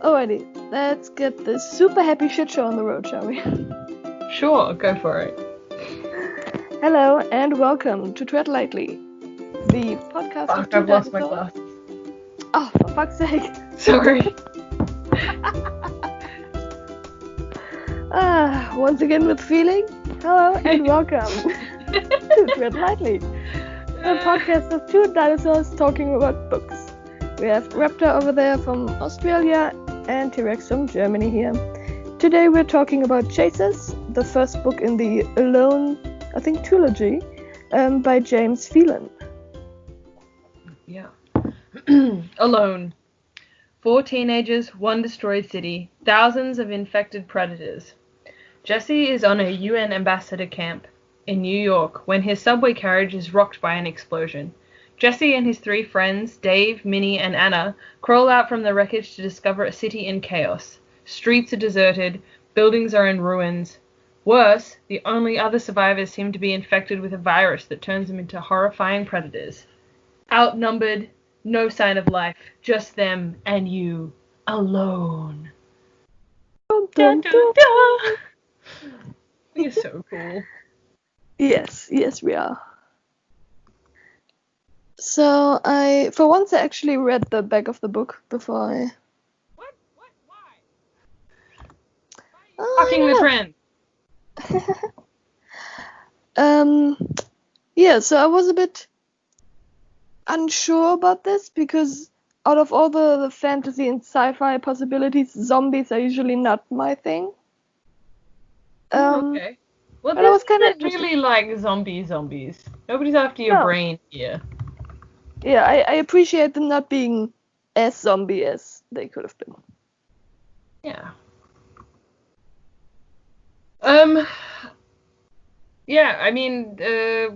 Alrighty, let's get this super happy shit show on the road, shall we? Sure, go for it. Hello and welcome to Tread Lightly, the podcast of Fuck, two I've lost my dinosaurs. glasses. Oh, for fuck's sake. Sorry. Once again with feeling. Hello and welcome to Tread Lightly, the podcast of two dinosaurs talking about books. We have Raptor over there from Australia and T-Rex from Germany here. Today we're talking about Chasers, the first book in the Alone, I think, trilogy by James Phelan. Yeah. Alone. 4 teenagers, 1 destroyed city, thousands of infected predators. Jesse is on a UN ambassador camp in New York when his subway carriage is rocked by an explosion. Jesse and his 3 friends, Dave, Minnie, and Anna, crawl out from the wreckage to discover a city in chaos. Streets are deserted, buildings are in ruins. Worse, the only other survivors seem to be infected with a virus that turns them into horrifying predators. Outnumbered, no sign of life, just them and you, alone. Dun, Dun, dun, dun, dun. dun. You're so cool. Yes, we are. So for once, I actually read the back of the book before I... What? Why? Fucking the trend. Yeah, so I was a bit unsure about this because out of all the fantasy and sci-fi possibilities, zombies are usually not my thing. Okay. Well, but I was this kinda isn't really like zombies. Nobody's after your brain here. Yeah, I appreciate them not being as zombie as they could have been. Yeah. Yeah, I mean,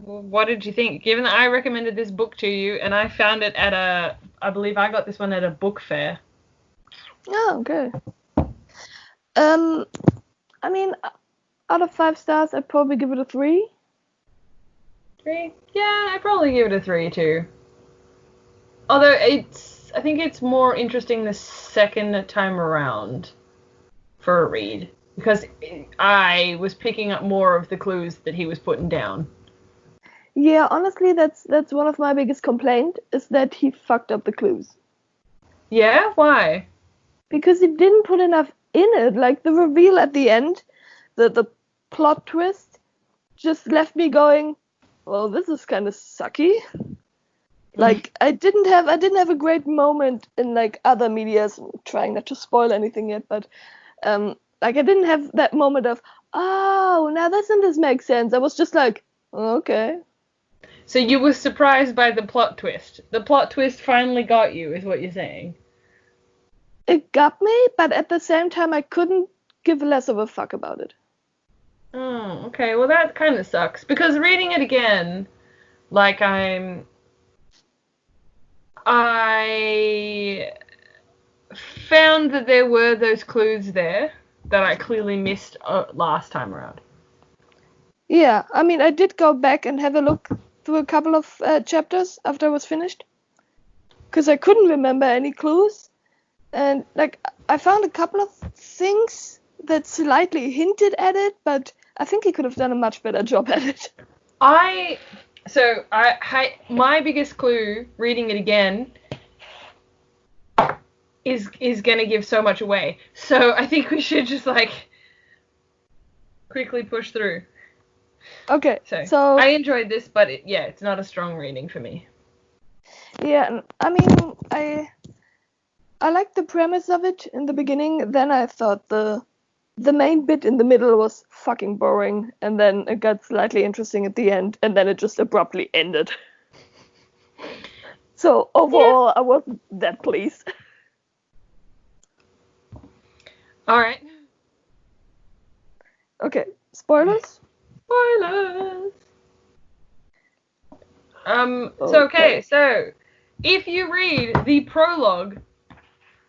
what did you think? Given that I recommended this book to you, and I found it at I believe I got this one at a book fair. Oh, okay. I mean, out of 5 stars, I'd probably give it a 3. 3? Yeah, I'd probably give it a 3 too. Although I think it's more interesting the second time around for a read. Because I was picking up more of the clues that he was putting down. Yeah, honestly, that's one of my biggest complaints, is that he fucked up the clues. Yeah? Why? Because he didn't put enough in it. Like, the reveal at the end, the plot twist, just left me going, well, this is kind of sucky. Like, I didn't have a great moment in, like, other medias, trying not to spoil anything yet, but, like, I didn't have that moment of, oh, now doesn't this make sense? I was just like, okay. So you were surprised by the plot twist. The plot twist finally got you, is what you're saying. It got me, but at the same time, I couldn't give less of a fuck about it. Oh, okay. Well, that kind of sucks. Because reading it again, like, I found that there were those clues there that I clearly missed last time around. Yeah, I mean, I did go back and have a look through a couple of chapters after I was finished, because I couldn't remember any clues, and like I found a couple of things that slightly hinted at it, but I think he could have done a much better job at it. My biggest clue reading it again is gonna give so much away. So I think we should just quickly push through. Okay, so I enjoyed this, but it's not a strong reading for me. Yeah, I mean, I liked the premise of it in the beginning. Then I thought the main bit in the middle was fucking boring, and then it got slightly interesting at the end, and then it just abruptly ended. So overall, I wasn't that pleased. All right. Okay, spoilers? Spoilers! Okay. So if you read the prologue,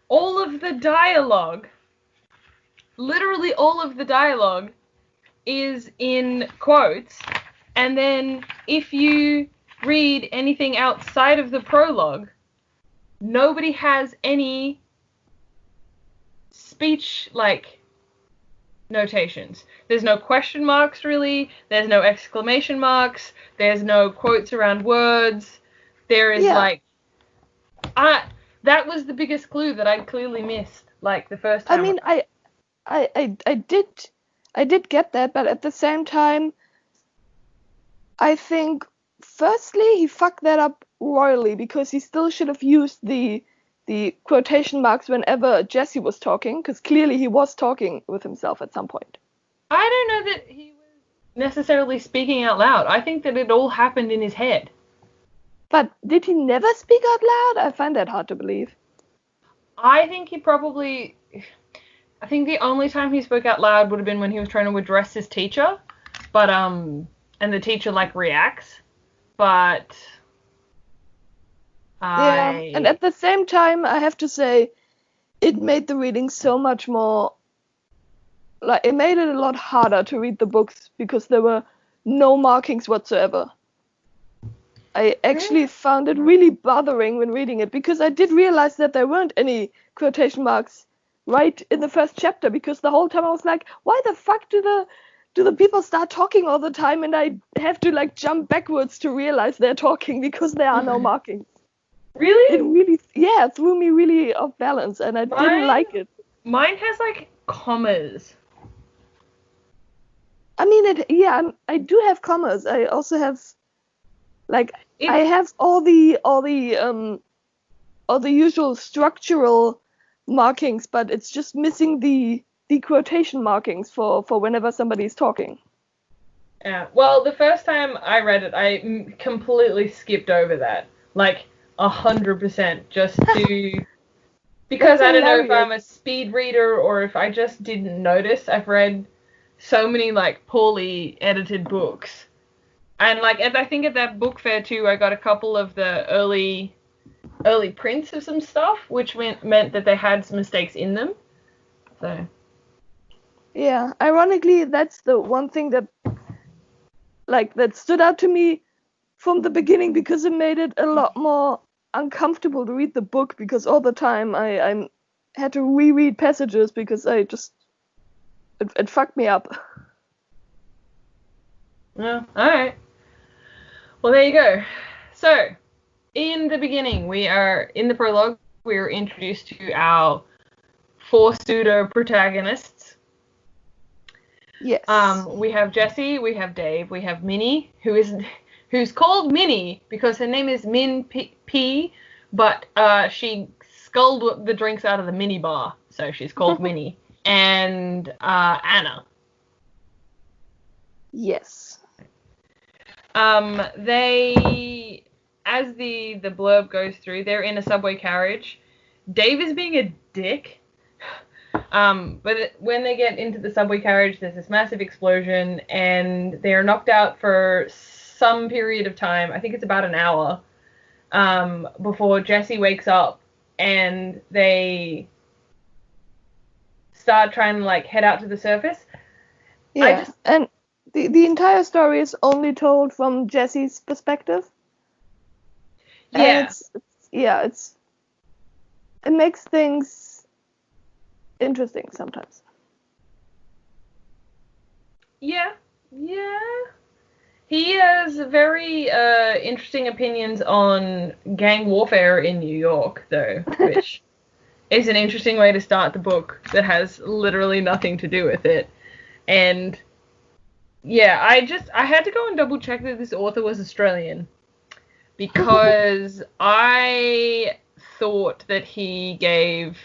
all of the dialogue, literally all of the dialogue, is in quotes, and then if you read anything outside of the prologue, nobody has any speech, like, notations. There's no question marks, really. There's no exclamation marks. There's no quotes around words. There is, like... that was the biggest clue that I clearly missed, like, the first time. I mean, I did get that, but at the same time, I think, firstly, he fucked that up royally, because he still should have used the quotation marks whenever Jesse was talking, because clearly he was talking with himself at some point. I don't know that he was necessarily speaking out loud. I think that it all happened in his head. But did he never speak out loud? I find that hard to believe. I think the only time he spoke out loud would have been when he was trying to address his teacher, but and the teacher, like, reacts, but Yeah, and at the same time, I have to say, it made the reading so much more, like, it made it a lot harder to read the books, because there were no markings whatsoever. I actually found it really bothering when reading it, because I did realize that there weren't any quotation marks right in the first chapter, because the whole time I was like, why the fuck do the people start talking all the time, and I have to, like, jump backwards to realize they're talking, because there are no markings. Really? It really, threw me really off balance, and I didn't like it. Mine has, like, commas. I mean, I do have commas. I also have, like, I have all the usual structural markings, but it's just missing the quotation markings for whenever somebody's talking. Yeah. Well, the first time I read it, I completely skipped over that. Like, 100%, just to... Because I don't know if I'm a speed reader or if I just didn't notice. I've read so many, like, poorly edited books. And, like, I think at that book fair, too, I got a couple of the early prints of some stuff, which meant that they had some mistakes in them. So... Yeah, ironically, that's the one thing that, like, that stood out to me from the beginning, because it made it a lot more uncomfortable to read the book, because all the time I had to reread passages, because it fucked me up. Yeah, alright. Well, there you go. So, in the beginning, in the prologue, we are introduced to our 4 pseudo-protagonists. Yes. We have Jessie, we have Dave, we have Minnie, who's called Minnie because her name is Min P, but she sculled the drinks out of the mini bar, so she's called Minnie. And Anna. Yes. They, as the blurb goes through, they're in a subway carriage. Dave is being a dick. But when they get into the subway carriage, there's this massive explosion, and they are knocked out for some period of time. I think it's about an hour, before Jessie wakes up, and they start trying to, like, head out to the surface. Yeah, and the entire story is only told from Jessie's perspective. Yeah. And it makes things interesting sometimes. Yeah. He has very interesting opinions on gang warfare in New York, though, which is an interesting way to start the book that has literally nothing to do with it. And yeah, I had to go and double check that this author was Australian, because I thought that he gave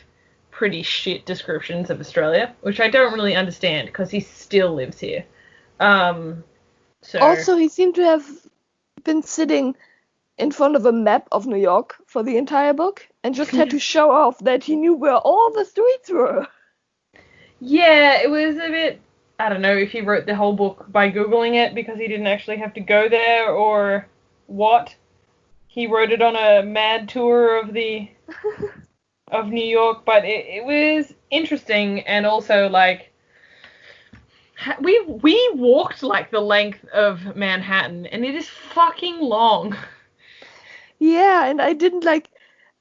pretty shit descriptions of Australia, which I don't really understand because he still lives here. So also, he seemed to have been sitting in front of a map of New York for the entire book and just had to show off that he knew where all the streets were. Yeah, it was a bit... I don't know if he wrote the whole book by Googling it because he didn't actually have to go there, or what. He wrote it on a mad tour of New York, but it was interesting, and also, like, we walked, like, the length of Manhattan, and it is fucking long. Yeah, and I didn't, like,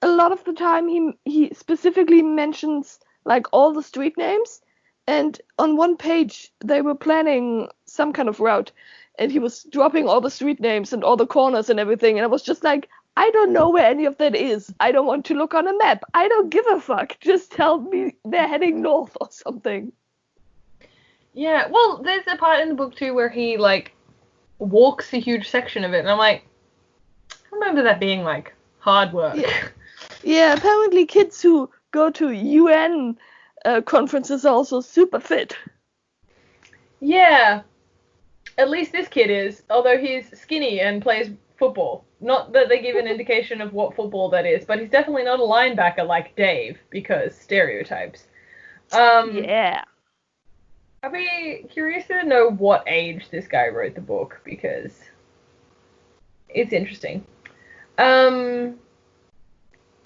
a lot of the time he specifically mentions like all the street names, and on one page they were planning some kind of route, and he was dropping all the street names and all the corners and everything, and I was just like, I don't know where any of that is. I don't want to look on a map. I don't give a fuck. Just tell me they're heading north or something. Yeah, well, there's a part in the book too where he like walks a huge section of it, and I'm like, I remember that being like hard work. Yeah, apparently kids who go to UN conferences are also super fit. Yeah, at least this kid is, although he's skinny and plays football. Not that they give an indication of what football that is, but he's definitely not a linebacker like Dave, because stereotypes. Yeah. I'd be curious to know what age this guy wrote the book, because it's interesting.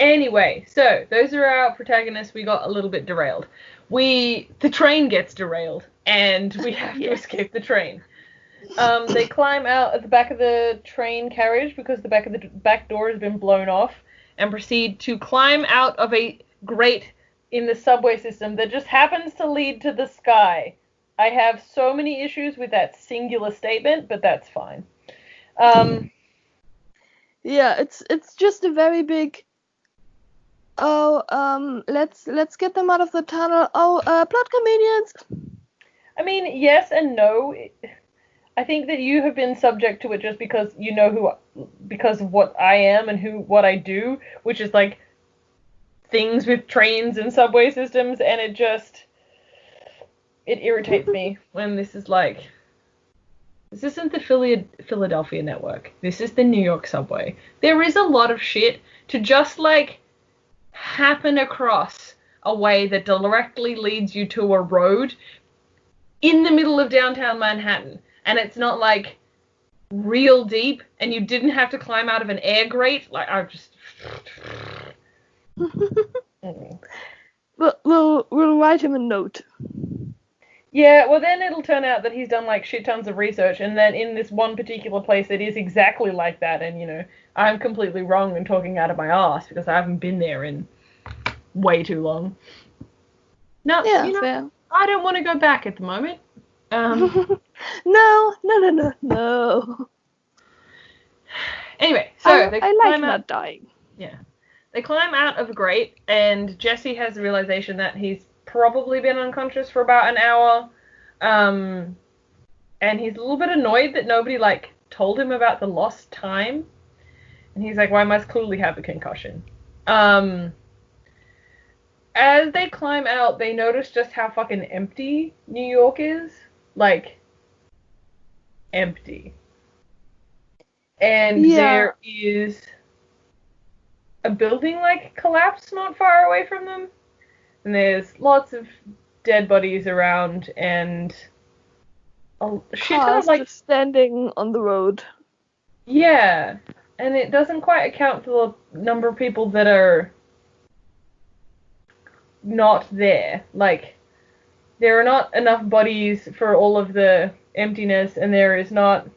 Anyway, so those are our protagonists. We got a little bit derailed. The train gets derailed, and we have to escape the train. They climb out at the back of the train carriage because the back door has been blown off, and proceed to climb out of a grate in the subway system that just happens to lead to the sky. I have so many issues with that singular statement, but that's fine. Yeah, it's just a very big. Let's get them out of the tunnel. Plot convenience. I mean, yes and no. I think that you have been subject to it just because you know because of what I am and what I do, which is like things with trains and subway systems, and it irritates me when this is like, this isn't the Philadelphia network. This is the New York subway. There is a lot of shit to just like happen across a way that directly leads you to a road in the middle of downtown Manhattan. And it's not like real deep, and you didn't have to climb out of an air grate. Like, I just. We'll write him a note. Yeah, well then it'll turn out that he's done like shit tons of research, and then in this one particular place it is exactly like that, and you know, I'm completely wrong and talking out of my ass because I haven't been there in way too long. No, Yeah, you know, fair. I don't want to go back at the moment. No. Anyway, so I like not dying. Yeah. They climb out of the grate, and Jesse has the realization that he's probably been unconscious for about an hour. And he's a little bit annoyed that nobody, like, told him about the lost time. And he's like, well, I must clearly have a concussion. As they climb out, they notice just how fucking empty New York is. Like, empty. And there is a building, like, collapsed not far away from them. And there's lots of dead bodies around, and a shit ton of, like, just standing on the road. Yeah. And it doesn't quite account for the number of people that are not there. Like, there are not enough bodies for all of the emptiness, and there is not...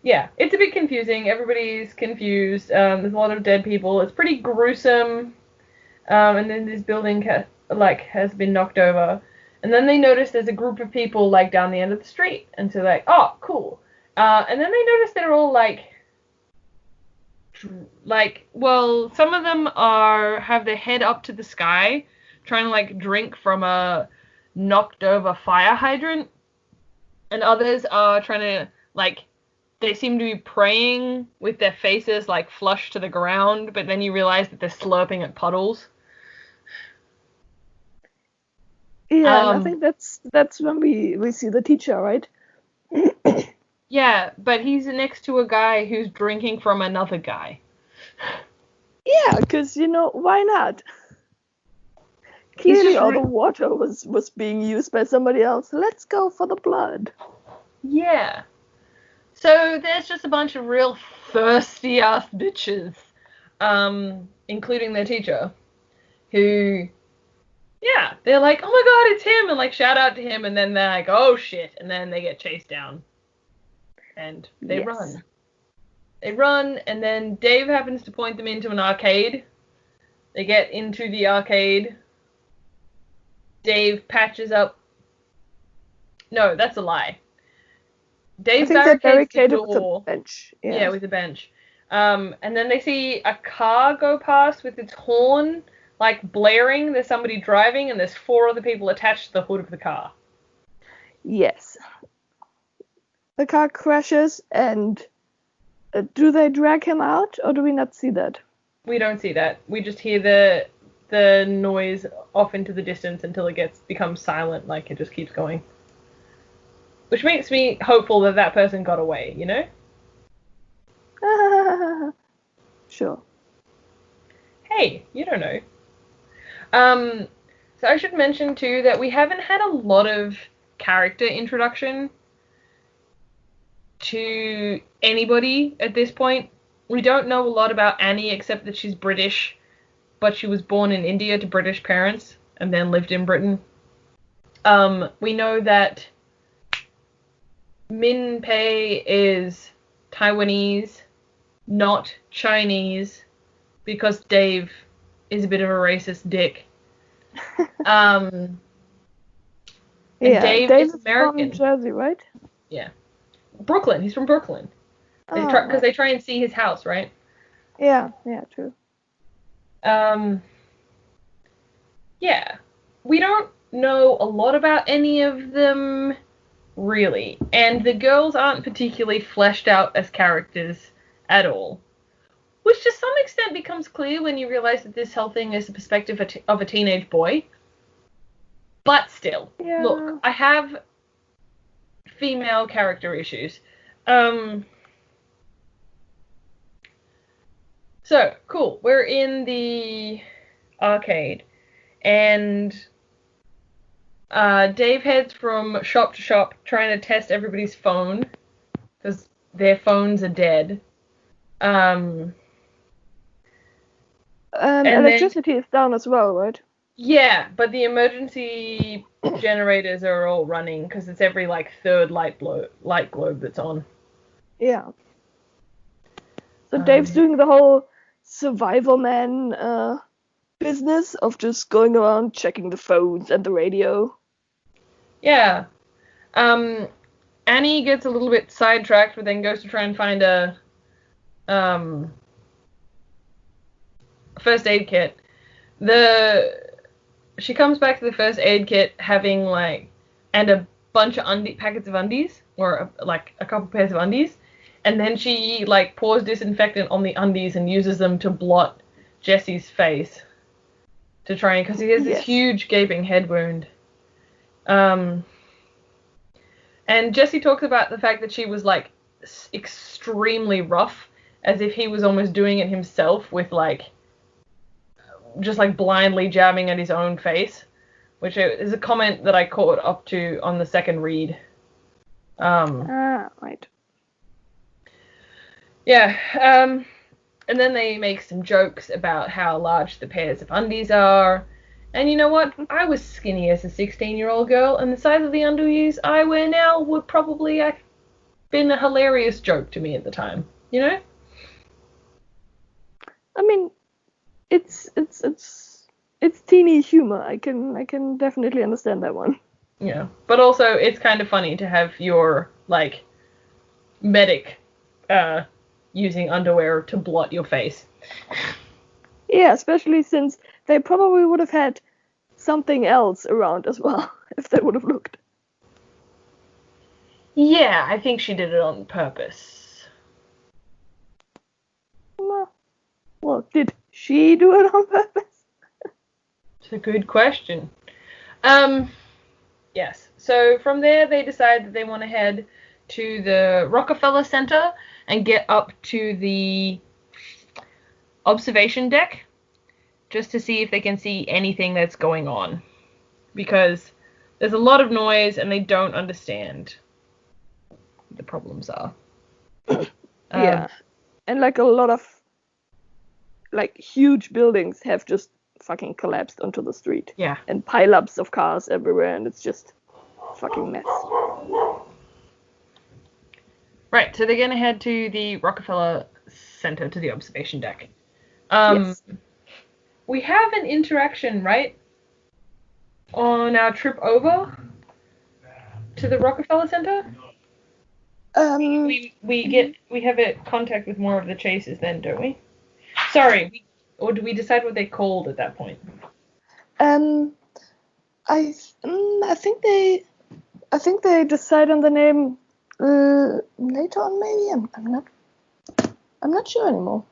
Yeah, it's a bit confusing. Everybody's confused. There's a lot of dead people. It's pretty gruesome. And then this building has been knocked over. And then they notice there's a group of people like down the end of the street. And so like, oh, cool. And then they notice they're all well, some of them have their head up to the sky, trying to like drink from a knocked over fire hydrant. And others are trying to like, they seem to be praying with their faces like flush to the ground, but then you realize that they're slurping at puddles. Yeah, and I think that's when we see the teacher, right? Yeah, but he's next to a guy who's drinking from another guy. Yeah, because, you know, why not? Clearly all the water was being used by somebody else. Let's go for the blood. Yeah. So there's just a bunch of real thirsty ass bitches, including their teacher, who, yeah, they're like, oh my god, it's him, and like shout out to him, and then they're like, oh shit, and then they get chased down. And they run. They run, and then Dave happens to point them into an arcade. They get into the arcade. Dave patches up. No, that's a lie. Dave I think they barricades the barricaded with a door. bench. Yeah, with a bench. And then they see a car go past with its horn, like, blaring. There's somebody driving, and there's 4 other people attached to the hood of the car. Yes. The car crashes, and do they drag him out, or do we not see that? We don't see that. We just hear the noise off into the distance until it becomes silent, like it just keeps going. Which makes me hopeful that that person got away, you know? Sure. Hey, you don't know. So I should mention too that we haven't had a lot of character introduction to anybody at this point. We don't know a lot about Annie except that she's British, but she was born in India to British parents and then lived in Britain. We know that Min Pei is Taiwanese, not Chinese, because Dave is a bit of a racist dick. Yeah, Dave is American. From Jersey, right? Yeah. Brooklyn. He's from Brooklyn. Because they try and see his house, right? Yeah, true. Yeah. We don't know a lot about any of them, really. And the girls aren't particularly fleshed out as characters at all. Which to some extent becomes clear when you realize that this whole thing is the perspective of a teenage boy. But still, Yeah. Look, I have female character issues. So, cool. We're in the arcade, and Dave heads from shop to shop trying to test everybody's phone, because their phones are dead. And electricity is down as well, right? Yeah, but the emergency generators are all running, because it's every, like, third light globe that's on. Yeah. So Dave's doing the whole survival man business of just going around checking the phones and the radio. Yeah. Annie gets a little bit sidetracked, but then goes to try and find a first aid kit. She comes back to the first aid kit having, like, and a bunch of packets of undies, or like a couple pairs of undies, and then she, like, pours disinfectant on the undies and uses them to blot Jesse's face to try and, because he has this huge gaping head wound. And Jesse talks about the fact that she was, like, extremely rough, as if he was almost doing it himself with, like, just, like, blindly jabbing at his own face, which is a comment that I caught up to on the second read. Right. Yeah, and then they make some jokes about how large the pairs of undies are. And you know what? I was skinny as a 16-year-old girl, and the size of the undies I wear now would probably have been a hilarious joke to me at the time. You know? I mean, it's teeny humor. I can definitely understand that one. Yeah, but also it's kind of funny to have your, like, medic using underwear to blot your face. Yeah, especially since they probably would have had something else around as well if they would have looked. Yeah, I think she did it on purpose. Well, did she do it on purpose? It's a good question. Yes. So from there, they decide that they want to head to the Rockefeller Center and get up to the observation deck just to see if they can see anything that's going on. Because there's a lot of noise and they don't understand what the problems are. Yeah. And, like, a lot of, like, huge buildings have just fucking collapsed onto the street. Yeah. And pileups of cars everywhere, and it's just a fucking mess. Right, so they're going to head to the Rockefeller Center, to the observation deck. Yes. we have an interaction, right? On our trip over to the Rockefeller Center? We have a contact with more of the chasers then, don't we? Sorry, or do we decide what they're called at that point? I think they decide on the name later on. Maybe I'm not sure anymore.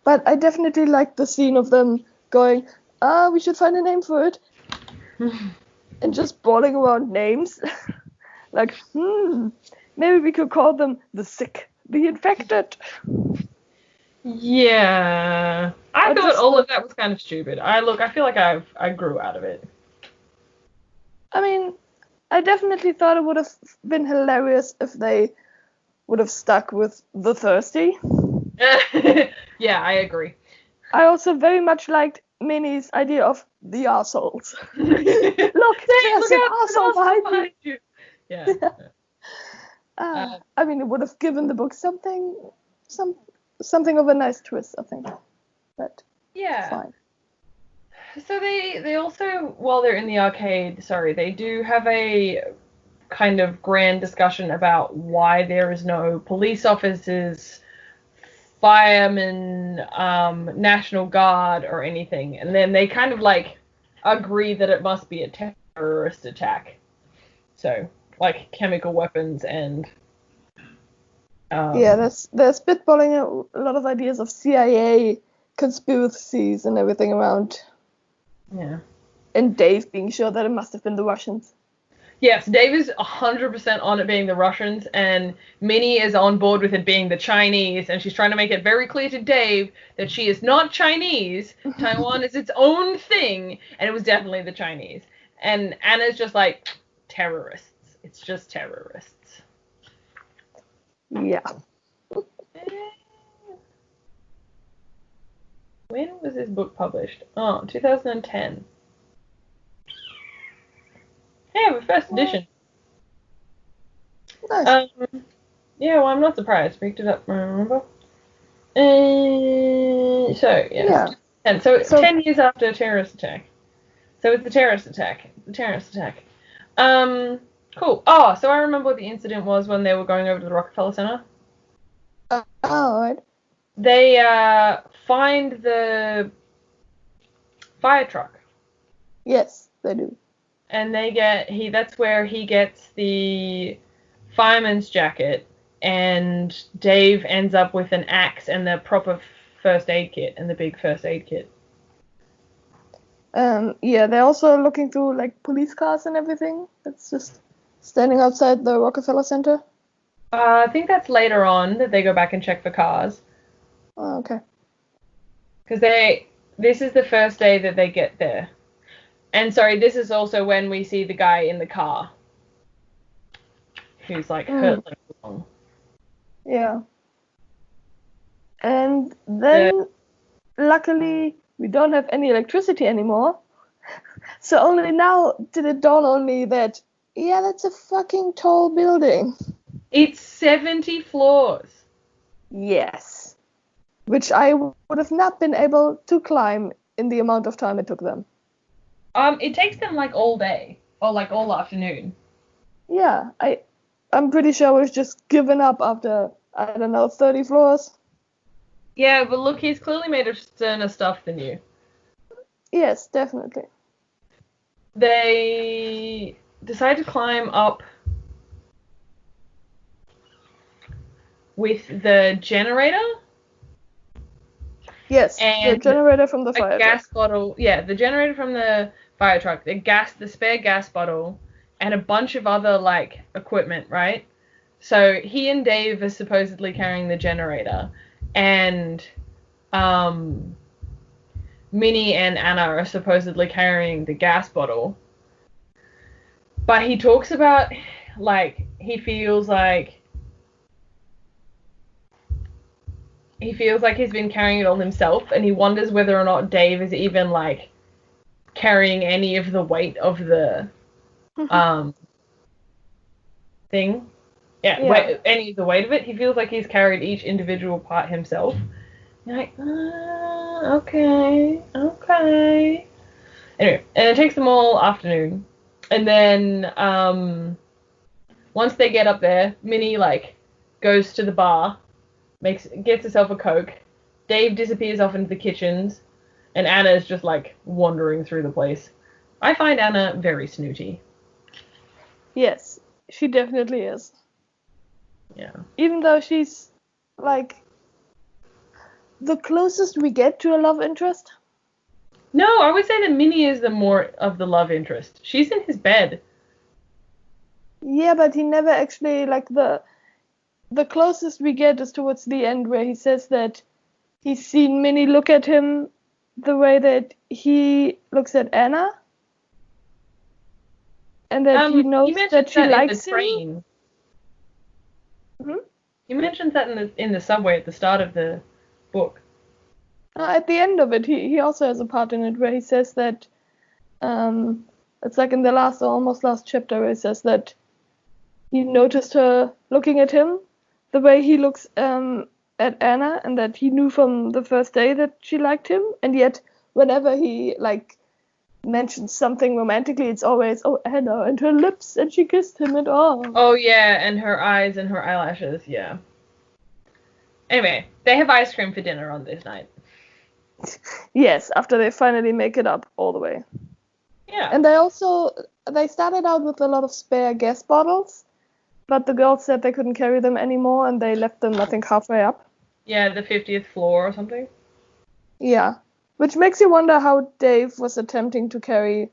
But I definitely like the scene of them going, we should find a name for it, and just bawling around names. Like, maybe we could call them the sick, the infected. Yeah, I thought all of that was kind of stupid. I feel like I grew out of it. I mean, I definitely thought it would have been hilarious if they would have stuck with the thirsty. Yeah, I agree. I also very much liked Minnie's idea of the arseholes. Look, there's an arsehole behind you. Yeah. I mean, it would have given the book something of a nice twist, I think. But yeah, fine. So they also, while they're in the arcade, they do have a kind of grand discussion about why there is no police officers, firemen, National Guard, or anything. And then they kind of like agree that it must be a terrorist attack. So, like chemical weapons and yeah, they're spitballing a lot of ideas of CIA conspiracies and everything around. Yeah. And Dave being sure that it must have been the Russians. Yes, Dave is 100% on it being the Russians, and Minnie is on board with it being the Chinese, and she's trying to make it very clear to Dave that she is not Chinese. Taiwan is its own thing, and it was definitely the Chinese. And Anna's just like, terrorists. It's just terrorists. Yeah. When was this book published? Oh, 2010. Yeah, the first edition. Nice. Yeah, well, I'm not surprised. Picked it up, remember? Yeah. And so it's 10 years after a terrorist attack. So it's the terrorist attack. Cool. Oh, so I remember what the incident was when they were going over to the Rockefeller Center. Alright. They find the fire truck. Yes, they do. And that's where he gets the fireman's jacket, and Dave ends up with an axe and the proper first aid kit and the big first aid kit. Yeah, they're also looking through like police cars and everything. It's just standing outside the Rockefeller Center. I think that's later on that they go back and check for cars. Oh, okay. Because this is the first day that they get there. And sorry, this is also when we see the guy in the car who's like hurtling along. Yeah. And then, luckily, we don't have any electricity anymore. So only now did it dawn on me that, yeah, that's a fucking tall building. It's 70 floors. Yes. Which I would have not been able to climb in the amount of time it took them. It takes them like all day, or like all afternoon. Yeah, I'm pretty sure I was just given up after, I don't know, 30 floors. Yeah, but look, he's clearly made of sterner stuff than you. Yes, definitely. They decide to climb up with the generator. Yes, and the generator from the fire truck. Gas bottle. Yeah, the generator from the fire truck. The spare gas bottle, and a bunch of other like equipment, right? So he and Dave are supposedly carrying the generator, and Minnie and Anna are supposedly carrying the gas bottle. But he talks about like he feels like he's been carrying it all himself, and he wonders whether or not Dave is even like carrying any of the weight of the thing. Yeah. Any of the weight of it. He feels like he's carried each individual part himself. You're like, okay. Anyway, and it takes them all afternoon. And then, once they get up there, Minnie, like, goes to the bar, gets herself a Coke. Dave disappears off into the kitchens, and Anna is just, like, wandering through the place. I find Anna very snooty. Yes, she definitely is. Yeah. Even though she's, like, the closest we get to a love interest. No, I would say that Minnie is the more of the love interest. She's in his bed. Yeah, but he never actually, like, the closest we get is towards the end, where he says that he's seen Minnie look at him the way that he looks at Anna. And that he knows that she likes him. He mentions that in the subway at the start of the book. At the end of it, he also has a part in it where he says that, it's like in the last or almost last chapter, where he says that he noticed her looking at him the way he looks at Anna, and that he knew from the first day that she liked him, and yet whenever he, like, mentions something romantically, it's always, oh, Anna, and her lips, and she kissed him, and oh. Oh, yeah, and her eyes and her eyelashes, yeah. Anyway, they have ice cream for dinner on this night. Yes, after they finally make it up all the way. Yeah. And they started out with a lot of spare gas bottles, but the girls said they couldn't carry them anymore, and they left them, I think, halfway up. Yeah, the 50th floor or something. Yeah. Which makes you wonder how Dave was attempting to carry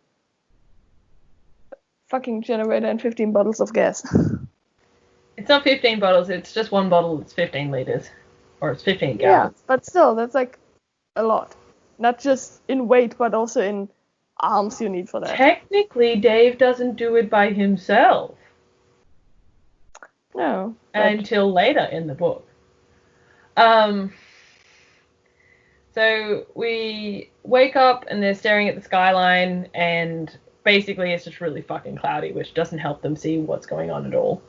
a fucking generator and 15 bottles of gas. It's not 15 bottles, it's just one bottle, it's 15 liters. Or it's 15 gallons. Yeah, but still, that's like a lot. Not just in weight, but also in arms you need for that. Technically, Dave doesn't do it by himself. No. Until later in the book. So we wake up and they're staring at the skyline, and basically it's just really fucking cloudy, which doesn't help them see what's going on at all.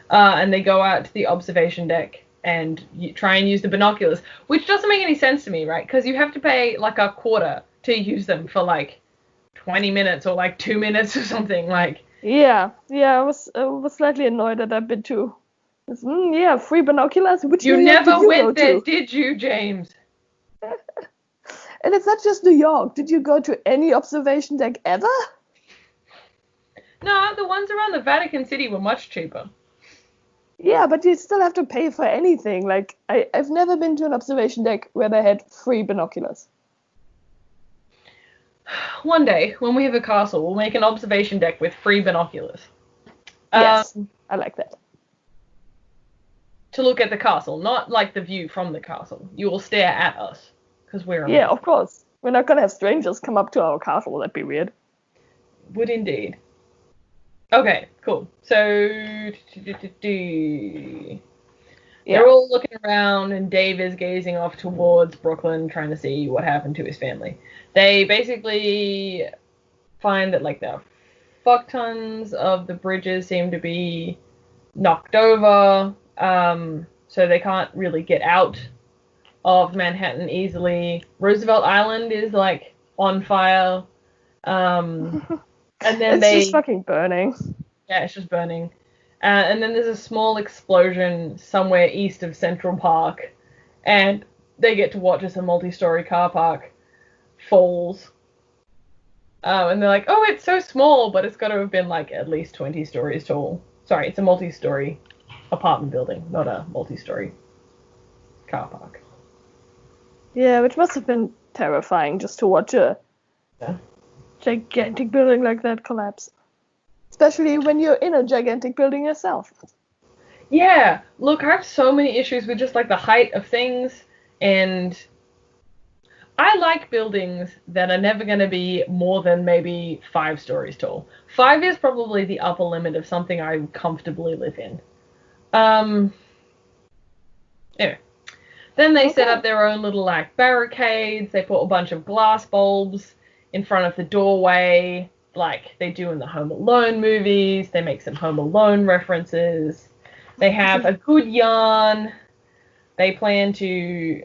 And they go out to the observation deck and try and use the binoculars, which doesn't make any sense to me, right? Because you have to pay like a quarter to use them for like 20 minutes or like 2 minutes or something. Like. Yeah, I was slightly annoyed at that bit too. Yeah, free binoculars. Which you New York never did you went go there, to? did you, James? And it's not just New York. Did you go to any observation deck ever? No, the ones around the Vatican City were much cheaper. Yeah, but you still have to pay for anything. Like, I've never been to an observation deck where they had free binoculars. One day, when we have a castle, we'll make an observation deck with free binoculars. Yes, I like that. To look at the castle, not like the view from the castle. You will stare at us, because we're amazing. Yeah, of course. We're not gonna have strangers come up to our castle. That'd be weird. Would indeed. Okay, cool. So, they're all looking around, and Dave is gazing off towards Brooklyn, trying to see what happened to his family. They basically find that, like, the fuck tons of the bridges seem to be knocked over, so they can't really get out of Manhattan easily. Roosevelt Island is, like, on fire. And then it's just fucking burning. Yeah, it's just burning. And then there's a small explosion somewhere east of Central Park, and they get to watch as a multi-story car park falls. And they're like, oh, it's so small, but it's got to have been like at least 20 stories tall. Sorry, it's a multi-story apartment building, not a multi-story car park. Yeah, which must have been terrifying just to watch a gigantic building like that collapse. Especially when you're in a gigantic building yourself. Yeah, look, I have so many issues with just like the height of things, and I like buildings that are never going to be more than maybe 5 stories tall. 5 is probably the upper limit of something I comfortably live in. Anyway. Then they set up their own little like barricades. They put a bunch of glass bulbs in front of the doorway, like they do in the Home Alone movies. They make some Home Alone references. They have a good yarn. They plan to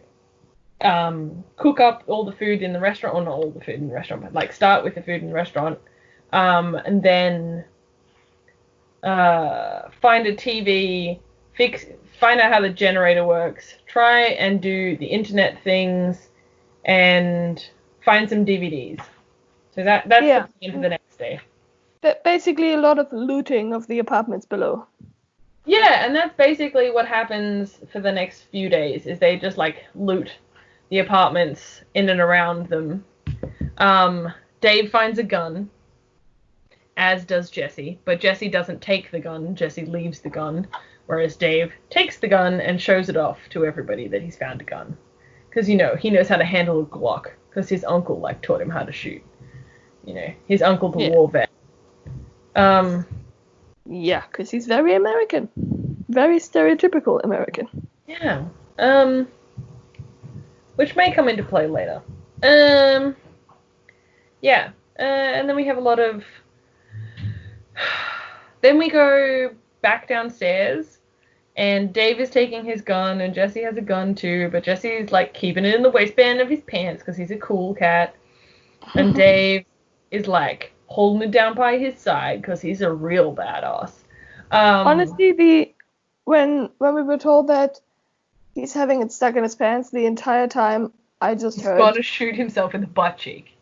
cook up all the food in the restaurant, or not all the food in the restaurant, but like start with the food in the restaurant, and then find a TV, find out how the generator works, try and do the internet things, and find some DVDs. So that's the plan for the next day. Basically a lot of looting of the apartments below. Yeah, and that's basically what happens for the next few days, is they just like loot the apartments in and around them. Dave finds a gun, as does Jesse, but Jesse doesn't take the gun, Jesse leaves the gun, whereas Dave takes the gun and shows it off to everybody that he's found a gun. Because, he knows how to handle a Glock, because his uncle, like, taught him how to shoot. His uncle, the war vet. Yeah, because he's very American. Very stereotypical American. Yeah. Which may come into play later. Yeah. And then we have a lot of... Then we go back downstairs, and Dave is taking his gun, and Jesse has a gun too, but Jesse's, like, keeping it in the waistband of his pants, because he's a cool cat. And Dave is, like, holding it down by his side, because he's a real badass. Honestly, when we were told that he's having it stuck in his pants the entire time, I just heard... He's gonna shoot himself in the butt cheek.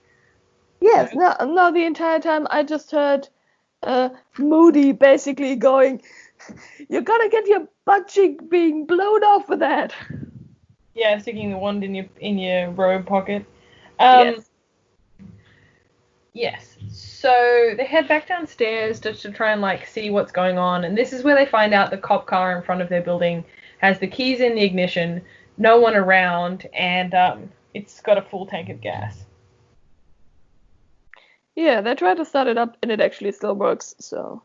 Yes, no, the entire time I just heard Moody basically going, "You're gonna get your butt cheek being blown off with that." Yeah, sticking the wand in your robe pocket. Yes. Yes. So they head back downstairs just to try and like see what's going on, and this is where they find out the cop car in front of their building has the keys in the ignition, no one around, and it's got a full tank of gas. Yeah, they try to start it up and it actually still works, so...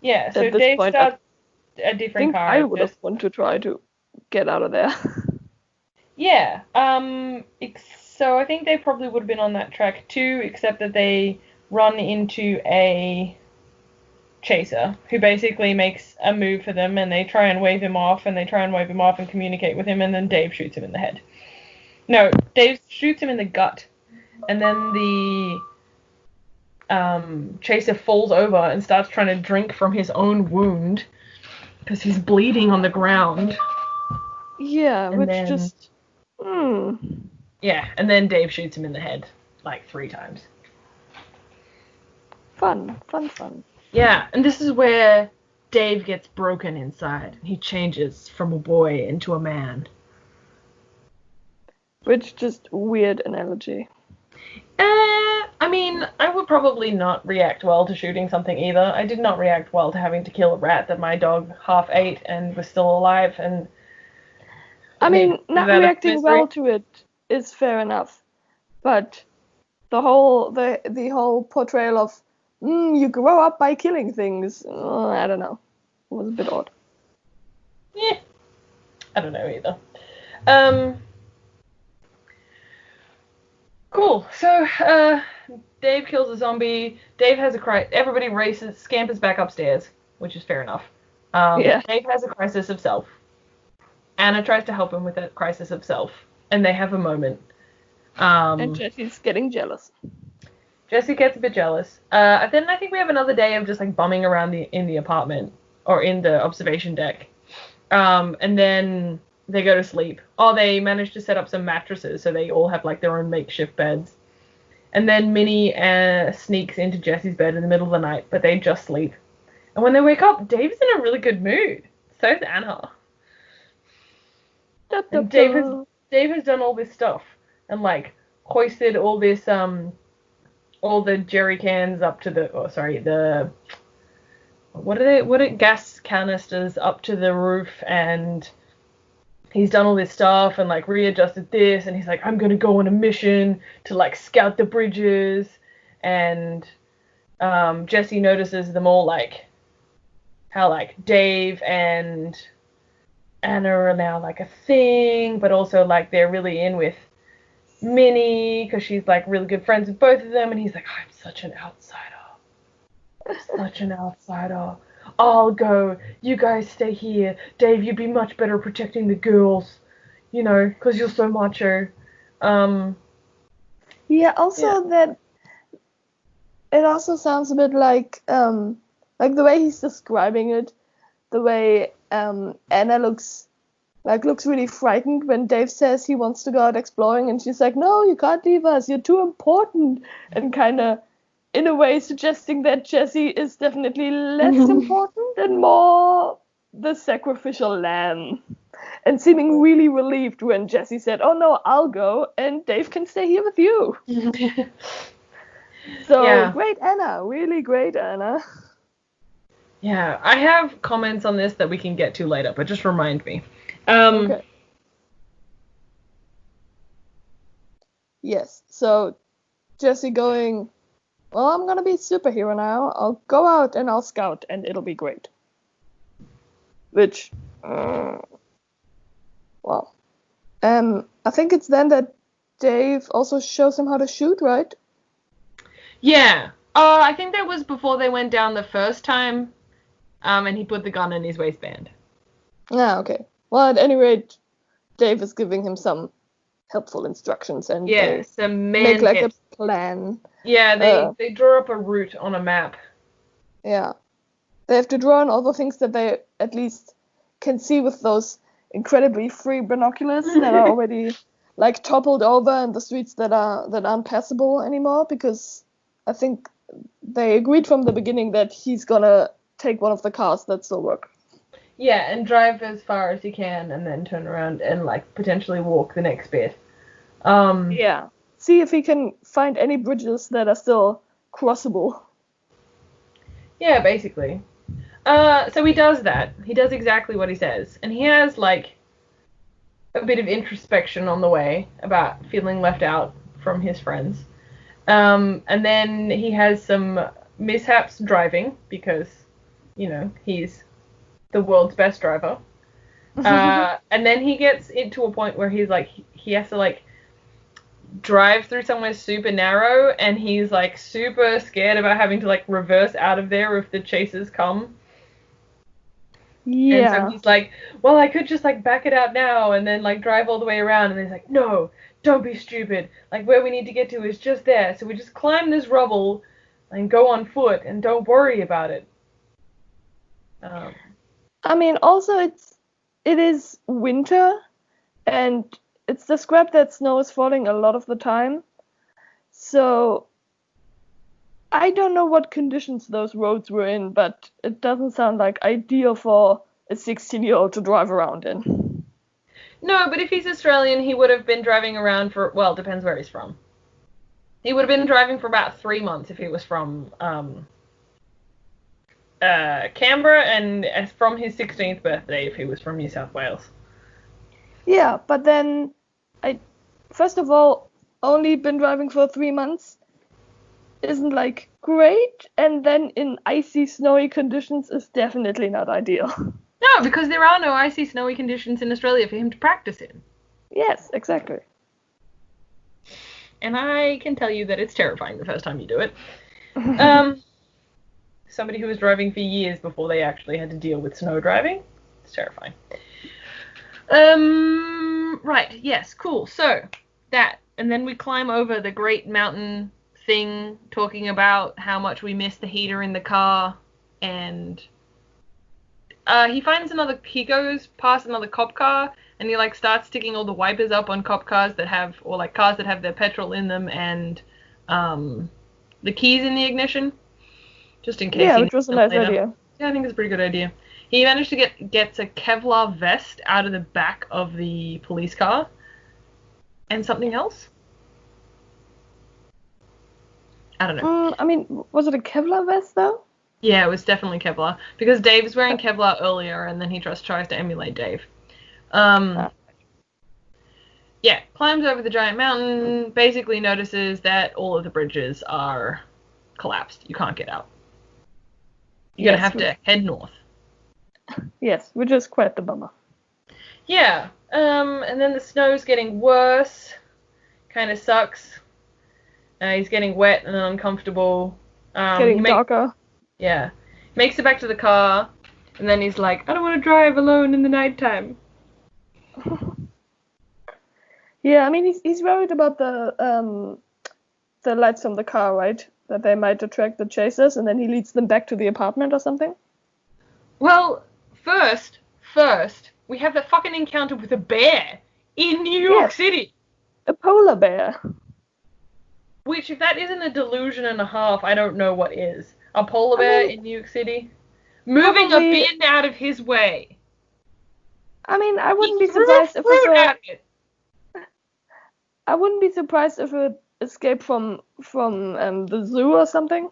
Yeah, so Dave starts a different car. I would have wanted to try to get out of there. Yeah, so I think they probably would have been on that track too, except that they run into a chaser who basically makes a move for them, and they try and wave him off, and communicate with him, and then Dave shoots him in the head. No, Dave shoots him in the gut, and then the chaser falls over and starts trying to drink from his own wound because he's bleeding on the ground. Yeah, and which then, just... Yeah, and then Dave shoots him in the head like 3 times. Fun. Yeah, and this is where Dave gets broken inside. He changes from a boy into a man. Which just weird analogy. I mean, I would probably not react well to shooting something either. I did not react well to having to kill a rat that my dog half ate and was still alive, and... I mean, not reacting well to it is fair enough, but the whole portrayal of you grow up by killing things, I don't know, it was a bit odd. Yeah, I don't know either. Cool. So Dave kills a zombie. Dave has everybody scampers back upstairs, which is fair enough. Yeah. Dave has a crisis of self. Anna tries to help him with that crisis of self, and they have a moment. And Jesse's getting jealous. Jesse gets a bit jealous. Then I think we have another day of just like bumming around in the apartment or in the observation deck. And then they go to sleep. Oh, they manage to set up some mattresses, so they all have like their own makeshift beds. And then Minnie sneaks into Jesse's bed in the middle of the night, but they just sleep. And when they wake up, Dave's in a really good mood. So is Anna. And Dave has done all this stuff and like hoisted all this all the jerry cans up to the gas canisters up to the roof, and he's done all this stuff and like readjusted this, and he's like, I'm gonna go on a mission to like scout the bridges, and Jesse notices them all, like how like Dave and Anna are now like a thing, but also like they're really in with Minnie because she's like really good friends with both of them, and he's like, I'm such an outsider. I'll go. You guys stay here. Dave, you'd be much better protecting the girls, because you're so macho. Yeah, also that it also sounds a bit like the way he's describing it, the way Anna looks really frightened when Dave says he wants to go out exploring, and she's like, "No, you can't leave us. You're too important," and kind of in a way suggesting that Jesse is definitely less important and more the sacrificial lamb. And seeming really relieved when Jesse said, "Oh no, I'll go, and Dave can stay here with you." So great, Anna. Really great, Anna. Yeah, I have comments on this that we can get to later, but just remind me. Okay. Yes, so Jesse going, "Well, I'm gonna be a superhero now. I'll go out and I'll scout, and it'll be great." Which, well, I think it's then that Dave also shows him how to shoot, right? Yeah. I think that was before they went down the first time, and he put the gun in his waistband. Ah, okay. Well, at any rate, Dave is giving him some helpful instructions, and they make like a plan. Yeah, they draw up a route on a map. Yeah. They have to draw on all the things that they at least can see with those incredibly free binoculars that are already like toppled over in the streets that aren't passable anymore, because I think they agreed from the beginning that he's gonna take one of the cars that still work. Yeah, and drive as far as he can and then turn around and like potentially walk the next bit. Yeah. See if he can find any bridges that are still crossable. Yeah, basically. So he does that. He does exactly what he says. And he has, like, a bit of introspection on the way about feeling left out from his friends. And then he has some mishaps driving because, you know, he's the world's best driver. And then he gets into a point where he's like, he has to, like, drive through somewhere super narrow, and he's, like, super scared about having to, like, reverse out of there if the chasers come. Yeah. And so he's like, well, I could just, like, back it out now and then, like, drive all the way around. And he's like, no, don't be stupid. Like, where we need to get to is just there. So we just climb this rubble and go on foot and don't worry about it. I mean, also it is winter, and it's described that snow is falling a lot of the time. So I don't know what conditions those roads were in, but it doesn't sound like ideal for a 16-year-old to drive around in. No, but if he's Australian, he would have been driving around for, well, depends where he's from. He would have been driving for about 3 months if he was from Canberra, and from his 16th birthday if he was from New South Wales. Yeah, but then first of all, only been driving for 3 months isn't like great, and then in icy, snowy conditions is definitely not ideal. No, because there are no icy, snowy conditions in Australia for him to practice in. Yes, exactly. And I can tell you that it's terrifying the first time you do it. Somebody who was driving for years before they actually had to deal with snow driving, it's terrifying. Right, yes, cool. So, that. And then we climb over the great mountain thing, talking about how much we miss the heater in the car, and he goes past another cop car, and he like starts sticking all the wipers up on cop cars that have, or like cars that have their petrol in them, and the keys in the ignition, just in case. Yeah, which was a nice idea. Yeah, I think it's a pretty good idea. He managed to gets a Kevlar vest out of the back of the police car, and something else. I don't know. I mean, was it a Kevlar vest though? Yeah, it was definitely Kevlar, because Dave's wearing Kevlar earlier, and then he just tries to emulate Dave. Yeah, climbs over the giant mountain, basically notices that all of the bridges are collapsed. You can't get out. You're going to have to head north. Yes, which is quite the bummer. Yeah, and then the snow's getting worse. Kind of sucks. He's getting wet and uncomfortable. Getting darker. Yeah. Makes it back to the car, and then he's like, I don't want to drive alone in the nighttime. Yeah, I mean, he's worried about the lights from the car, right? That they might attract the chasers, and then he leads them back to the apartment or something. Well, first, we have that fucking encounter with a bear in New York Yes, City. a polar bear. Which, if that isn't a delusion and a half, I don't know what is. A polar I bear mean, in New York City? Moving a probably. bin out of his way. I mean, I He wouldn't be threw surprised if it's fruit a. at it. I wouldn't be surprised if it escaped from the zoo or something.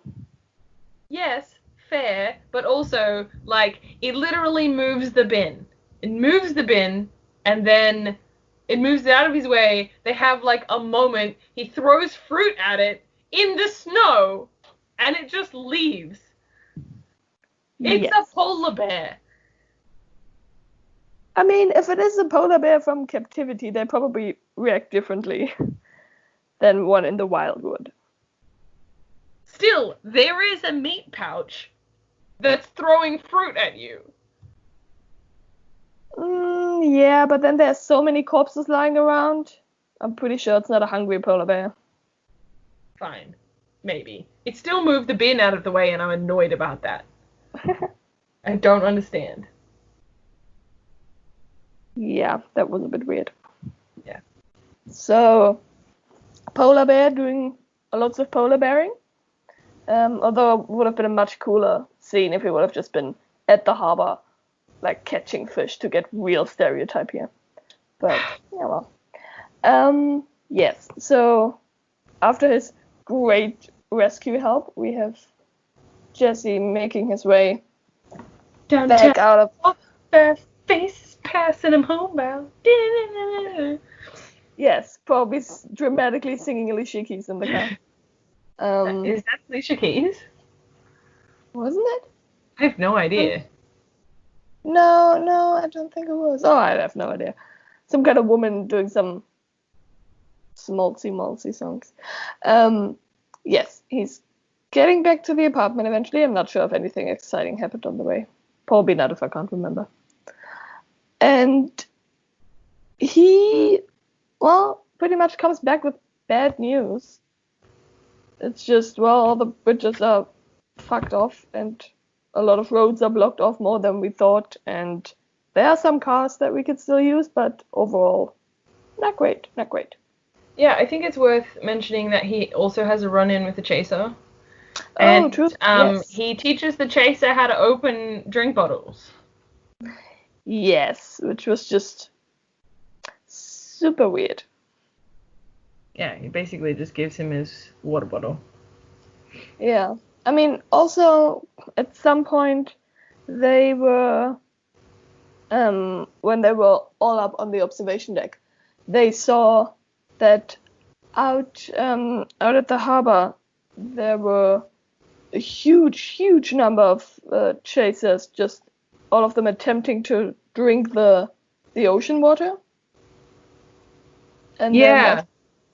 Yes, fair, but also, like, it literally moves the bin. It moves the bin, and then it moves it out of his way. They have, like, a moment. He throws fruit at it in the snow, and it just leaves. It's a Yes. polar bear. I mean, if it is a polar bear from captivity, they probably react differently than one in the wildwood. Still, there is a meat pouch that's throwing fruit at you. Yeah, but then there's so many corpses lying around. I'm pretty sure it's not a hungry polar bear. Fine. Maybe. It still moved the bin out of the way, and I'm annoyed about that. I don't understand. Yeah, that was a bit weird. Yeah. So, polar bear doing lots of polar bearing. Although it would have been a much cooler scene if he would have just been at the harbor, like catching fish to get real stereotype here. But, yeah, well. Yes, so after his great rescue help, we have Jesse making his way Downtown. back out of. Oh, their faces passing him homebound. Yes, probably dramatically singing Alicia Keys in the car. Is that Alicia Keys? Wasn't it? I have no idea. No, I don't think it was. Oh, I have no idea. Some kind of woman doing some smoltzy songs. Yes, he's getting back to the apartment eventually. I'm not sure if anything exciting happened on the way. Probably not if I can't remember. And he, well, pretty much comes back with bad news. It's just, well, all the bridges are fucked off and a lot of roads are blocked off more than we thought. And there are some cars that we could still use, but overall, not great. Yeah, I think it's worth mentioning that he also has a run-in with the chaser. Oh, And true. Yes. he teaches the chaser how to open drink bottles. Yes, which was just super weird. Yeah, he basically just gives him his water bottle. Yeah. I mean, also, at some point, they were, when they were all up on the observation deck, they saw that out at the harbor, there were a huge number of chasers, just all of them attempting to drink the ocean water. And Yeah. then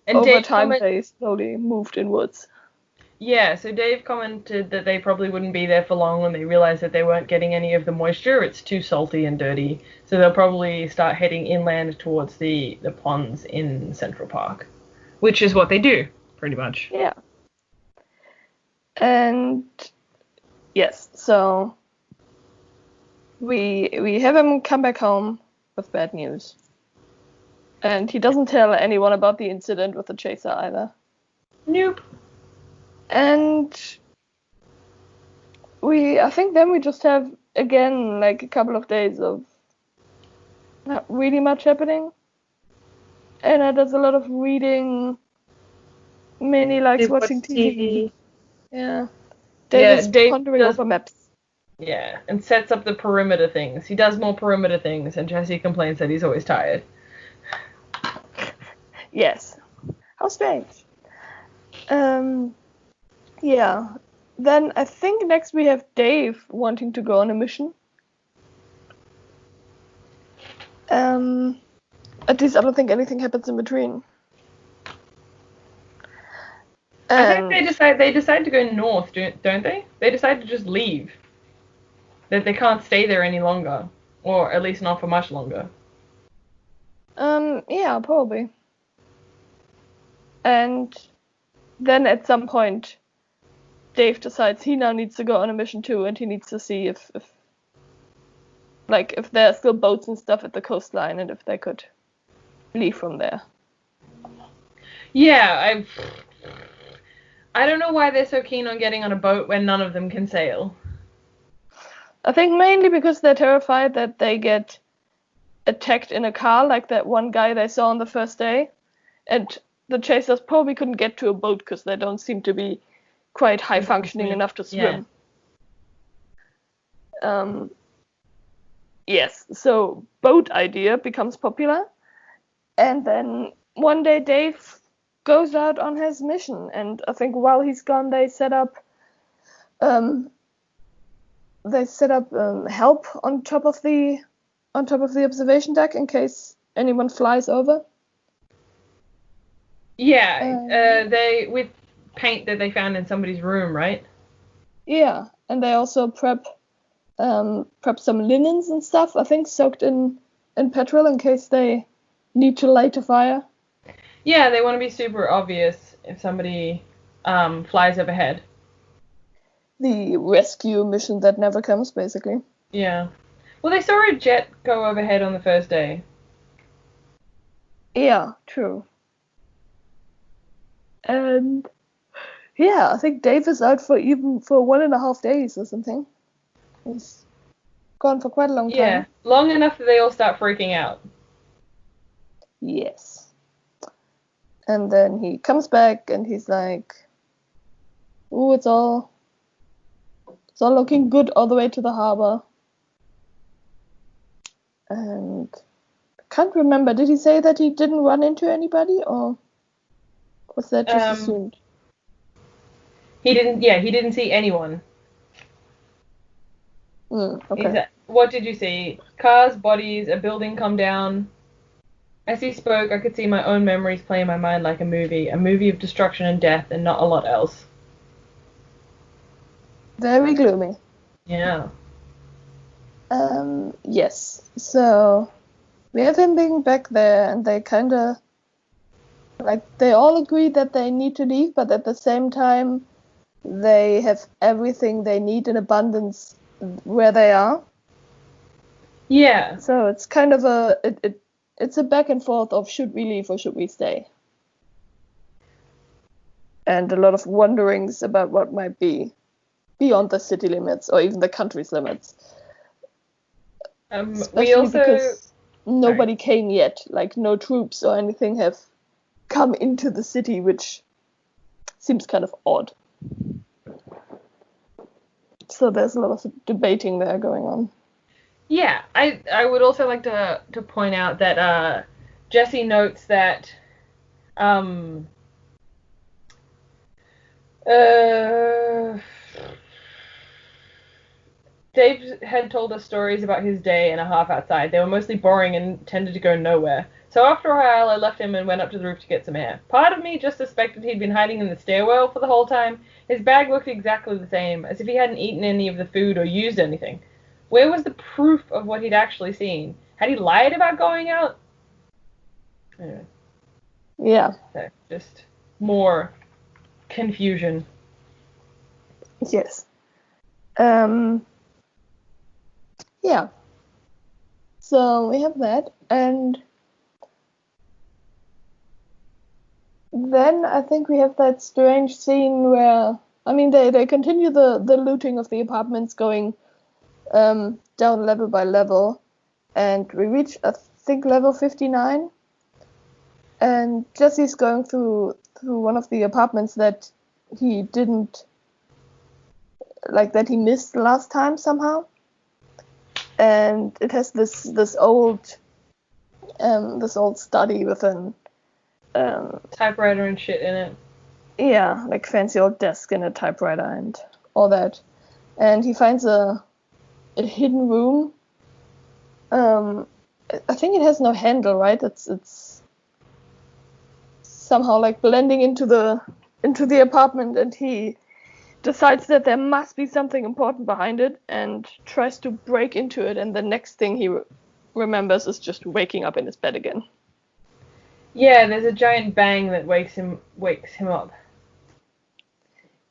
And over Dave time, they slowly moved inwards. Yeah, so Dave commented that they probably wouldn't be there for long when they realized that they weren't getting any of the moisture. It's too salty and dirty. So they'll probably start heading inland towards the ponds in Central Park. Which is what they do, pretty much. Yeah. And yes, so we have him come back home with bad news. And he doesn't tell anyone about the incident with the chaser either. Nope. And I think then we just have, again, like a couple of days of not really much happening. Anna does a lot of reading. Minnie likes watching TV. Yeah. Dave is pondering over maps. Yeah, and sets up the perimeter things. He does more perimeter things, and Jesse complains that he's always tired. Yes. How strange. Yeah. Then I think next we have Dave wanting to go on a mission. At least I don't think anything happens in between. I think they decide to go north, don't they? They decide to just leave. That they can't stay there any longer, or at least not for much longer. Yeah, probably. And then at some point, Dave decides he now needs to go on a mission too, and he needs to see if there are still boats and stuff at the coastline, and if they could leave from there. Yeah, I don't know why they're so keen on getting on a boat when none of them can sail. I think mainly because they're terrified that they get attacked in a car like that one guy they saw on the first day, and the chasers probably couldn't get to a boat because they don't seem to be quite high functioning enough to swim. Yeah. Yes, so boat idea becomes popular, and then one day Dave goes out on his mission, and I think while he's gone they set up help on top of the observation deck in case anyone flies over. Yeah, they with paint that they found in somebody's room, right? Yeah, and they also prep some linens and stuff, I think, soaked in petrol in case they need to light a fire. Yeah, they want to be super obvious if somebody flies overhead. The rescue mission that never comes, basically. Yeah. Well, they saw a jet go overhead on the first day. Yeah, true. And yeah, I think Dave is out for 1.5 days or something. He's gone for quite a long time. Yeah, long enough that they all start freaking out. Yes. And then he comes back and he's like, "Ooh, it's all looking good all the way to the harbor." And I can't remember, did he say that he didn't run into anybody, or was that just assumed? He didn't see anyone. Okay. What did you see? Cars, bodies, a building come down. As he spoke, I could see my own memories play in my mind like a movie of destruction and death, and not a lot else. Very gloomy. Yeah. Yes. So we have him being back there, and they kind of they all agree that they need to leave, but at the same time, they have everything they need in abundance where they are. Yeah. So it's kind of it's a back and forth of should we leave or should we stay? And a lot of wonderings about what might be beyond the city limits or even the country's limits. Especially because nobody came yet, no troops or anything have come into the city, which seems kind of odd. So there's a lot of debating there going on. Yeah, I would also like to point out that Jesse notes that Dave had told us stories about his day and a half outside. They were mostly boring and tended to go nowhere. So after a while, I left him and went up to the roof to get some air. Part of me just suspected he'd been hiding in the stairwell for the whole time. His bag looked exactly the same, as if he hadn't eaten any of the food or used anything. Where was the proof of what he'd actually seen? Had he lied about going out? Anyway. Yeah. So just more confusion. Yes. Yeah. So we have that, and then I think we have that strange scene where, they continue the looting of the apartments, going down level by level, and we reach, I think, level 59, and Jesse's going through one of the apartments that he didn't, that he missed last time somehow. And it has this old study with an typewriter and shit in it. Yeah, fancy old desk and a typewriter and all that. And he finds a hidden room. I think it has no handle, right? It's somehow blending into the apartment, and he decides that there must be something important behind it and tries to break into it, and the next thing he remembers is just waking up in his bed again. Yeah, there's a giant bang that wakes him up.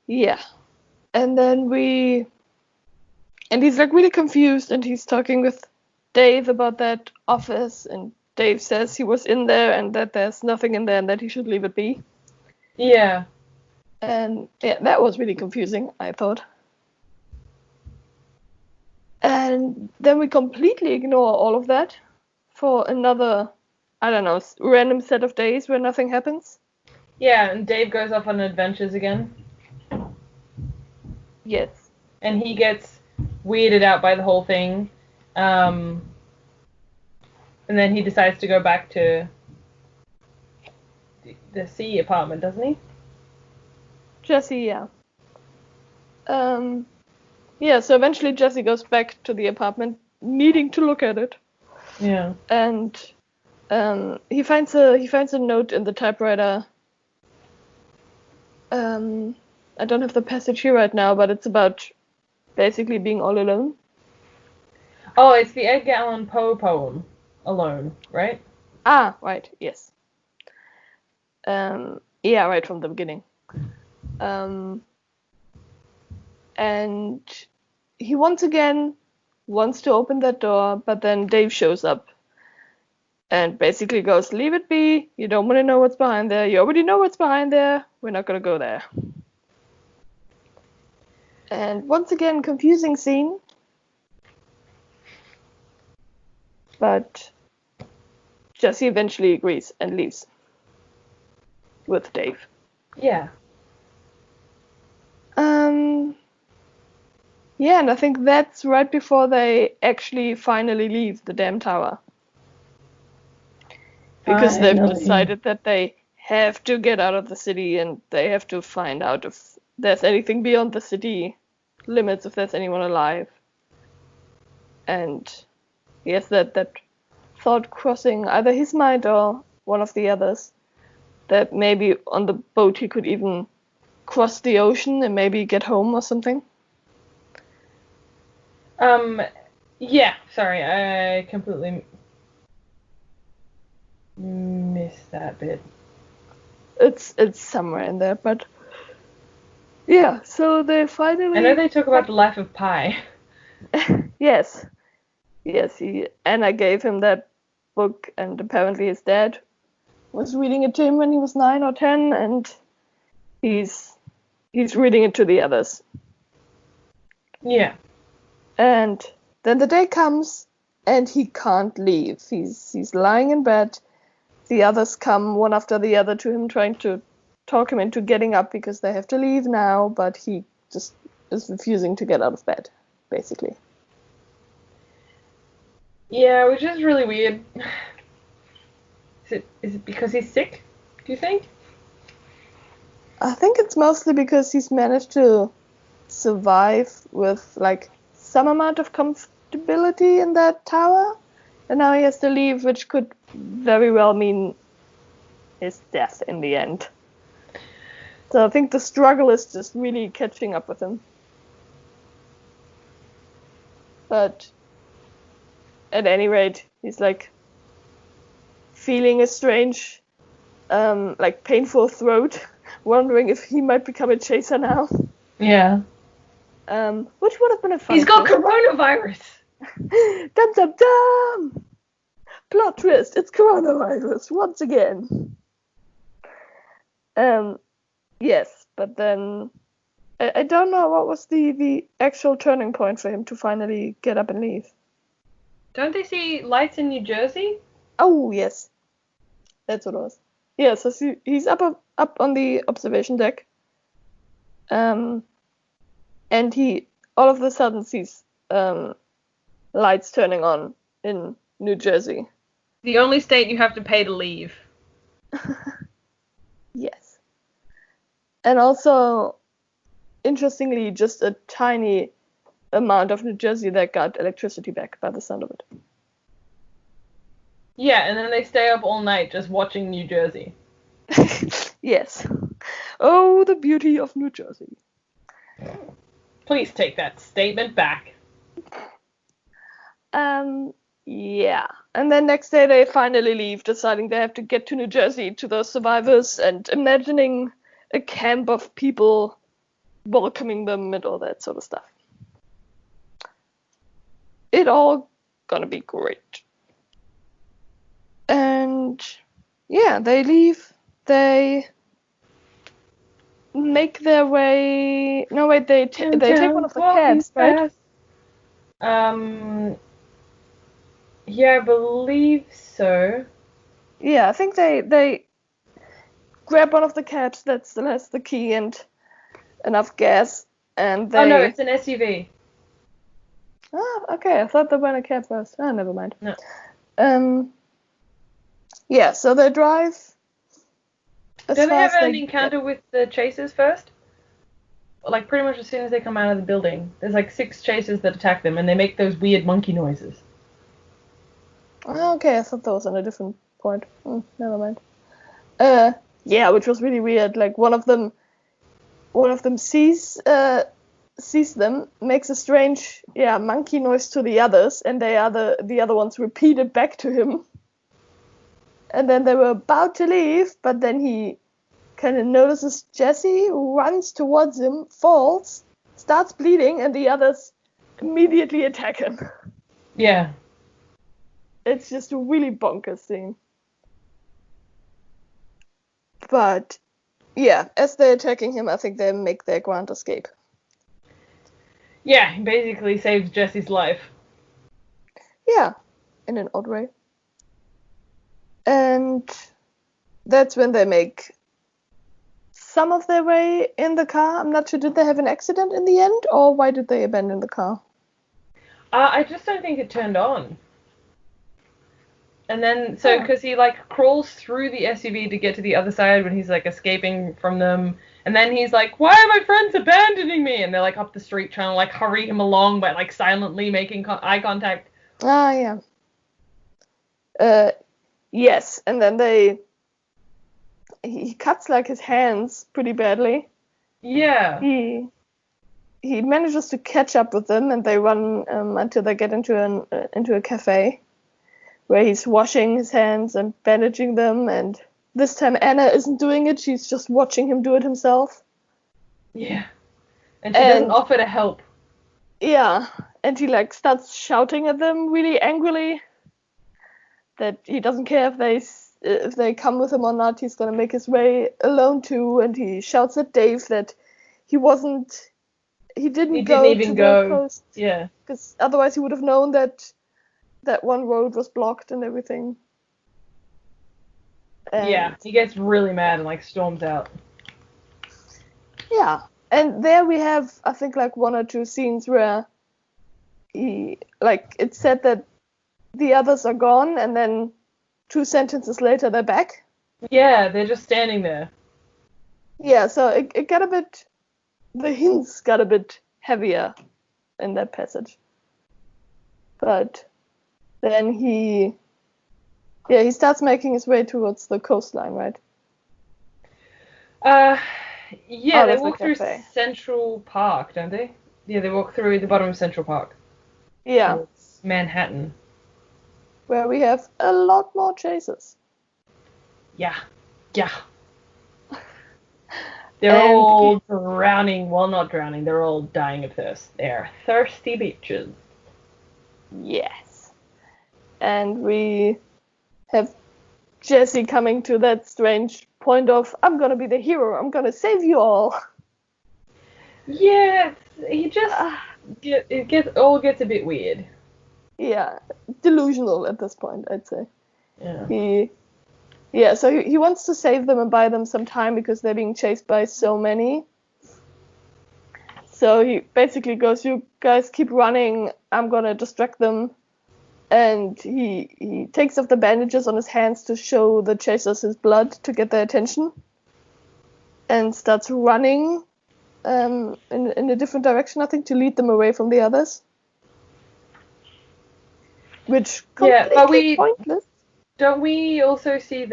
Yeah. And then and he's like really confused, and he's talking with Dave about that office, and Dave says he was in there and that there's nothing in there and that he should leave it be. Yeah. And yeah, that was really confusing, I thought. And then we completely ignore all of that for another, I don't know, random set of days where nothing happens. Yeah, and Dave goes off on adventures again. Yes. And he gets weirded out by the whole thing. And then he decides to go back to the C apartment, doesn't he? Jesse, yeah. Yeah, so eventually Jesse goes back to the apartment, needing to look at it. Yeah. And he finds a note in the typewriter. I don't have the passage here right now, but it's about basically being all alone. Oh, it's the Edgar Allan Poe poem, Alone, right? Ah, right, yes. Yeah, right from the beginning. And he once again wants to open that door, but then Dave shows up and basically goes, "Leave it be. You don't want to know what's behind there. You already know what's behind there. We're not going to go there." And once again, confusing scene. But Jesse eventually agrees and leaves with Dave. Yeah. Yeah, and I think that's right before they actually finally leave the damn tower. Because they've decided that they have to get out of the city and they have to find out if there's anything beyond the city limits, if there's anyone alive. And yes, that thought crossing either his mind or one of the others, that maybe on the boat he could even cross the ocean and maybe get home or something. Yeah, sorry, I completely missed that bit. It's somewhere in there, but yeah, so they finally... I know they talk about the life of Pi. Yes, Anna gave him that book, and apparently his dad was reading it to him when he was 9 or 10, and he's reading it to the others. Yeah. And then the day comes, and he can't leave. He's lying in bed. The others come one after the other to him, trying to talk him into getting up because they have to leave now, but he just is refusing to get out of bed, basically. Yeah, which is really weird. Is it because he's sick, do you think? I think it's mostly because he's managed to survive with like some amount of comfortability in that tower, and now he has to leave, which could very well mean his death in the end. So I think the struggle is just really catching up with him. But at any rate, he's like feeling a strange, like painful throat, wondering if he might become a chaser now. Yeah. Which would have been a fun He's got thing. coronavirus! Dum dum dum! Plot twist, it's coronavirus once again. Yes, but then I don't know what was the actual turning point for him to finally get up and leave. Don't they see lights in New Jersey? Oh, yes. That's what it was. Yeah, so he's up on the observation deck. And he all of a sudden sees lights turning on in New Jersey. The only state you have to pay to leave. Yes. And also, interestingly, just a tiny amount of New Jersey that got electricity back by the sound of it. Yeah, and then they stay up all night just watching New Jersey. Yes. Oh, the beauty of New Jersey. Please take that statement back. Yeah. And then next day they finally leave, deciding they have to get to New Jersey to the survivors and imagining a camp of people welcoming them and all that sort of stuff. It all gonna be great. And yeah, they leave. They make their way. No, wait, they take one of the cabs, right? Yeah, I believe so. Yeah, I think they grab one of the cabs that still has the key and enough gas, and they. Oh no, it's an SUV. Ah, okay. I thought they were in a cab first. Ah, never mind. No. Yeah, so they drive. Don't they have an encounter with the chasers first? Like pretty much as soon as they come out of the building, there's like 6 chasers that attack them, and they make those weird monkey noises. Oh, okay, I thought that was on a different point. Never mind. Yeah, which was really weird. Like one of them sees them, makes a strange monkey noise to the others, and the other ones repeat it back to him. And then they were about to leave, but then he kind of notices Jesse, runs towards him, falls, starts bleeding, and the others immediately attack him. Yeah. It's just a really bonkers scene. But yeah, as they're attacking him, I think they make their grand escape. Yeah, he basically saves Jesse's life. Yeah, in an odd way. And that's when they make some of their way in the car. I'm not sure, did they have an accident in the end, or why did they abandon the car? I just don't think it turned on. And then, because he, like, crawls through the SUV to get to the other side when he's, like, escaping from them. And then he's like, why are my friends abandoning me? And they're, like, up the street trying to, like, hurry him along by, like, silently making eye contact. Ah, yeah. Yes, and then he cuts, like, his hands pretty badly. Yeah. He manages to catch up with them, and they run until they get into a cafe, where he's washing his hands and bandaging them, and this time Anna isn't doing it, she's just watching him do it himself. Yeah. And she doesn't offer to help. Yeah, and he, like, starts shouting at them really angrily that he doesn't care if they come with him or not, he's gonna make his way alone too, and he shouts at Dave that he didn't go to the coast. Yeah. Because otherwise he would have known that one road was blocked and everything. And yeah, he gets really mad and, like, storms out. Yeah, and there we have, I think, like 1 or 2 scenes where it's said that the others are gone, and then 2 sentences later they're back. Yeah, they're just standing there. Yeah, so it got a bit, the hints got a bit heavier in that passage. But then he starts making his way towards the coastline, right? Yeah, they walk through Central Park, don't they? Yeah, they walk through the bottom of Central Park. Yeah. It's Manhattan. Where we have a lot more chases. Yeah. They're all drowning. Well, not drowning. They're all dying of thirst. They're thirsty bitches. Yes. And we have Jesse coming to that strange point of, I'm gonna be the hero. I'm gonna save you all. Yeah, he just gets a bit weird. Yeah, delusional at this point, I'd say. Yeah. So he wants to save them and buy them some time because they're being chased by so many. So he basically goes, you guys keep running, I'm gonna distract them. And he takes off the bandages on his hands to show the chasers his blood to get their attention. And starts running in a different direction, I think, to lead them away from the others. Which completely pointless. Don't we also see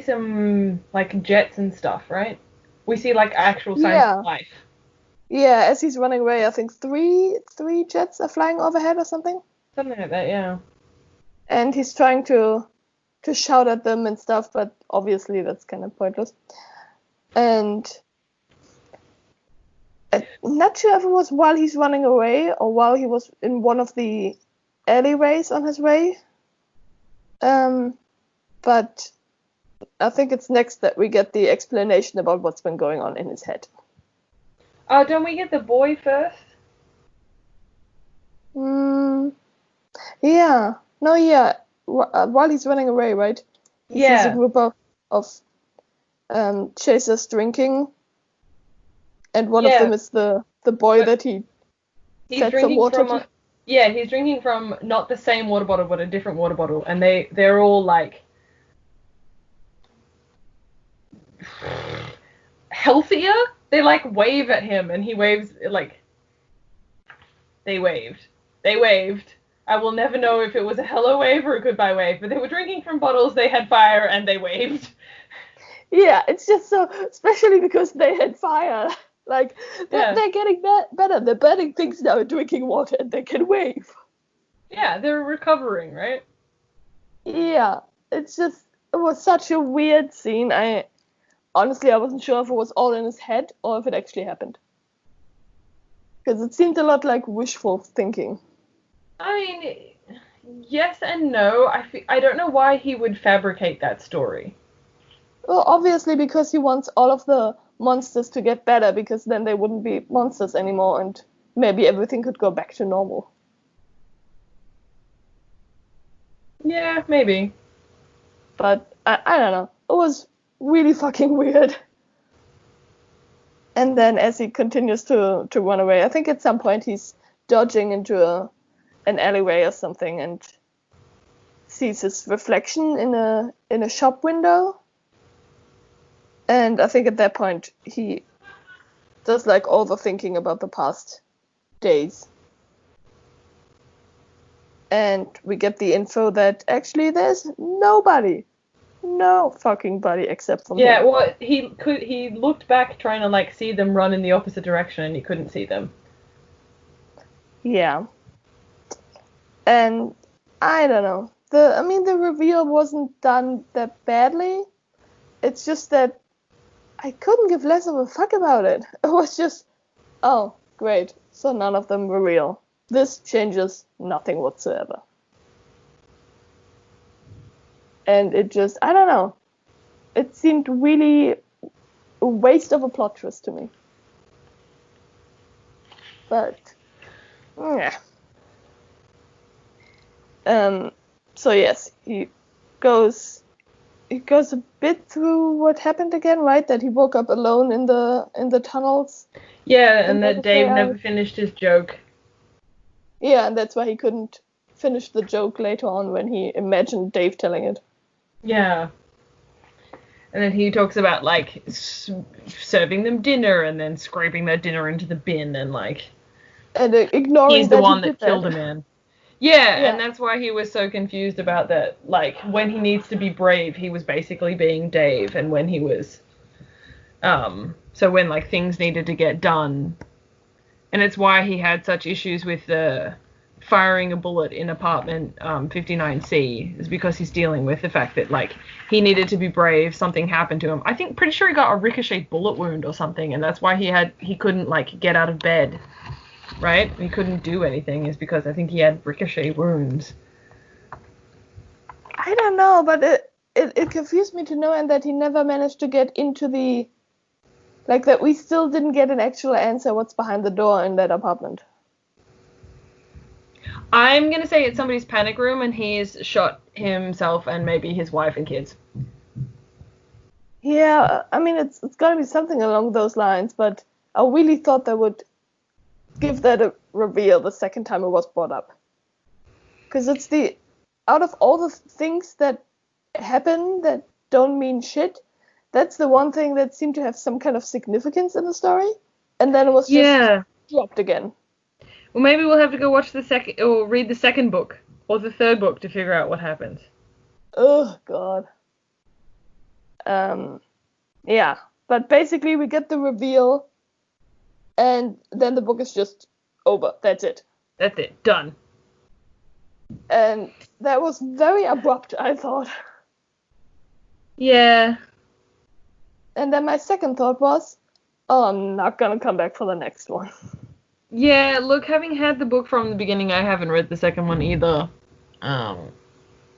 some, like, jets and stuff, right? We see, like, actual signs of life. Yeah, as he's running away, I think three jets are flying overhead or something. Something like that, yeah. and he's trying to shout at them and stuff, but obviously that's kind of pointless. And I'm not sure if it was while he's running away or while he was in one of the alleyways on his way. But I think it's next that we get the explanation about what's been going on in his head. Oh, don't we get the boy first? Yeah. No, yeah. While he's running away, right? He sees a group of chasers drinking, and one of them is the boy that he's fed some water to. He's drinking from not the same water bottle, but a different water bottle, and they're all like healthier. They like wave at him, and he waves like. They waved. I will never know if it was a hello wave or a goodbye wave, but they were drinking from bottles, they had fire, and they waved. Yeah, it's just so, especially because they had fire. Like, they're getting better. They're burning things now and drinking water, and they can wave. Yeah, they're recovering, right? Yeah, it was such a weird scene. Honestly, I wasn't sure if it was all in his head or if it actually happened. Because it seemed a lot like wishful thinking. I mean, yes and no. I don't know why he would fabricate that story. Well, obviously because he wants all of the monsters to get better, because then they wouldn't be monsters anymore and maybe everything could go back to normal. Yeah, maybe. But I don't know. It was really fucking weird. And then as he continues to run away, I think at some point he's dodging into an alleyway or something and sees his reflection in a shop window. And I think at that point he does like overthinking about the past days. And we get the info that actually there's no fucking body except for him. Yeah, well, he looked back trying to like see them run in the opposite direction and he couldn't see them. Yeah. And I don't know. The reveal wasn't done that badly. It's just that I couldn't give less of a fuck about it. It was just, oh, great. So none of them were real. This changes nothing whatsoever. And it just, I don't know. It seemed really a waste of a plot twist to me. But, yeah. So yes, he goes a bit through what happened again, right? That he woke up alone in the tunnels. Yeah, and that Dave never finished his joke. Yeah, and that's why he couldn't finish the joke later on when he imagined Dave telling it. Yeah. And then he talks about, like, serving them dinner and then scraping their dinner into the bin and, like... And ignoring he's the one that killed a man. Yeah, and that's why he was so confused about that. Like, when he needs to be brave, he was basically being Dave, and when he was... So when, like, things needed to get done... And it's why he had such issues with the firing a bullet in apartment 59C, is because he's dealing with the fact that, like, he needed to be brave, something happened to him. Pretty sure he got a ricochet bullet wound or something, and that's why he couldn't, like, get out of bed. Right? He couldn't do anything, is because I think he had ricochet wounds. I don't know, but it confused me to no end that he never managed to get into the... Like, that we still didn't get an actual answer what's behind the door in that apartment. I'm gonna say it's somebody's panic room and he's shot himself and maybe his wife and kids. Yeah, I mean, it's gotta be something along those lines, but I really thought they would give that a reveal the second time it was brought up. Because it's out of all the things that happen that don't mean shit, that's the one thing that seemed to have some kind of significance in the story, and then it was just dropped again. Well, maybe we'll have to go watch or read the second book, or the third book to figure out what happens. Oh, God. Yeah, but basically we get the reveal, and then the book is just over. That's it. That's it. Done. And That was very abrupt, I thought. Yeah. And then my second thought was, oh, I'm not gonna come back for the next one. Yeah, look, having had the book from the beginning, I haven't read the second one either.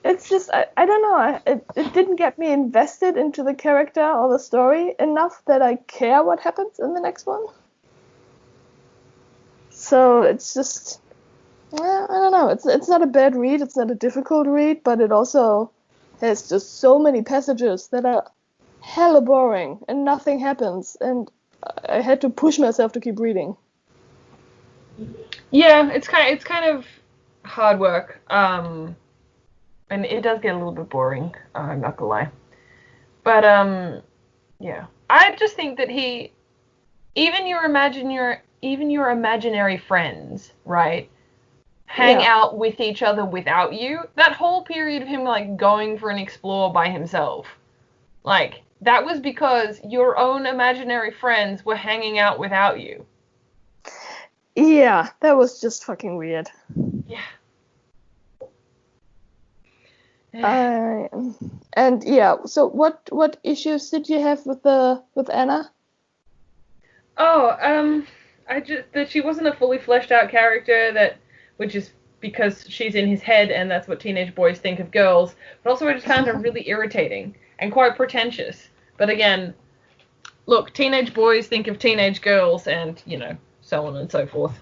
It's just, I don't know, it didn't get me invested into the character or the story enough that I care what happens in the next one. So it's just, I don't know, it's not a bad read, it's not a difficult read, but it also has just so many passages that are hella boring and nothing happens, and I had to push myself to keep reading. Yeah, it's kind of hard work. And it does get a little bit boring, I'm not gonna lie. But, yeah. I just think that even your imaginary friends, right, hang out with each other without you. That whole period of him, like, going for an explore by himself, like, that was because your own imaginary friends were hanging out without you. Yeah, that was just fucking weird. Yeah. And yeah, so what issues did you have with Anna? Oh, that she wasn't a fully fleshed out character, which is because she's in his head and that's what teenage boys think of girls. But also I just found her really irritating and quite pretentious. But again, look, teenage boys think of teenage girls and, so on and so forth.